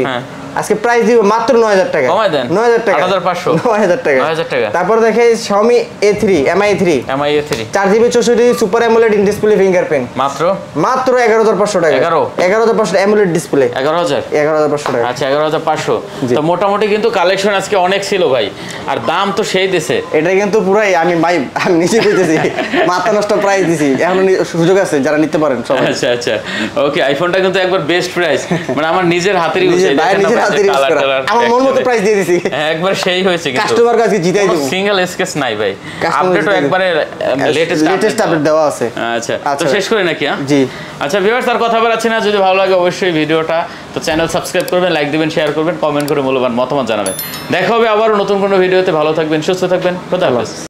আজকে প্রাইস দিব মাত্র 9000 টাকা। কমাই দেন 9000 টাকা 8500 9000 টাকা 9000 টাকা। তারপর দেখে Xiaomi A3 MI3 4GB 64GB super AMOLED in display fingerprint মাত্র 11500 টাকা। 11500 অ্যামোলেড ডিসপ্লে 11500 টাকা। আচ্ছা 11500। তো মোটামুটি কিন্তু কালেকশন আজকে অনেক ছিল ভাই, আর দাম তো সেই দিছে। এটা কিন্তু পুরাই আমি নিজে কইতেছি মাথা নষ্ট প্রাইস দিছি, এখন সুযোগ আছে যারা নিতে পারেন সবাই। আচ্ছা আচ্ছা ওকে, আইফোনটা কিন্তু একবার বেস্ট প্রাইস, মানে আমার নিজের হাতেরই হইছে, নিজের হাতেরই আমার মন মতো প্রাইস দিয়ে দিছি, একবার সেই হয়েছে। কিন্তু কাস্টমার কাছে জিতাই দিব, সিঙ্গেল স্কেচ নাই ভাই, আপডেটও একবারে লেটেস্ট আপডেট দেওয়া আছে। আচ্ছা তো শেষ করি নাকি? জি আচ্ছা ভিউয়ার্স, আর কথা বলাচ্ছি না, যদি ভালো লাগে অবশ্যই ভিডিওটা তো চ্যানেল সাবস্ক্রাইব করবেন, লাইক দিবেন, শেয়ার করবেন, কমেন্ট করে মূল্যবান মতামত জানাবেন। দেখা হবে আবারও নতুন কোনো ভিডিওতে। ভালো থাকবেন, সুস্থ থাকবেন, খোদা হাফেজ।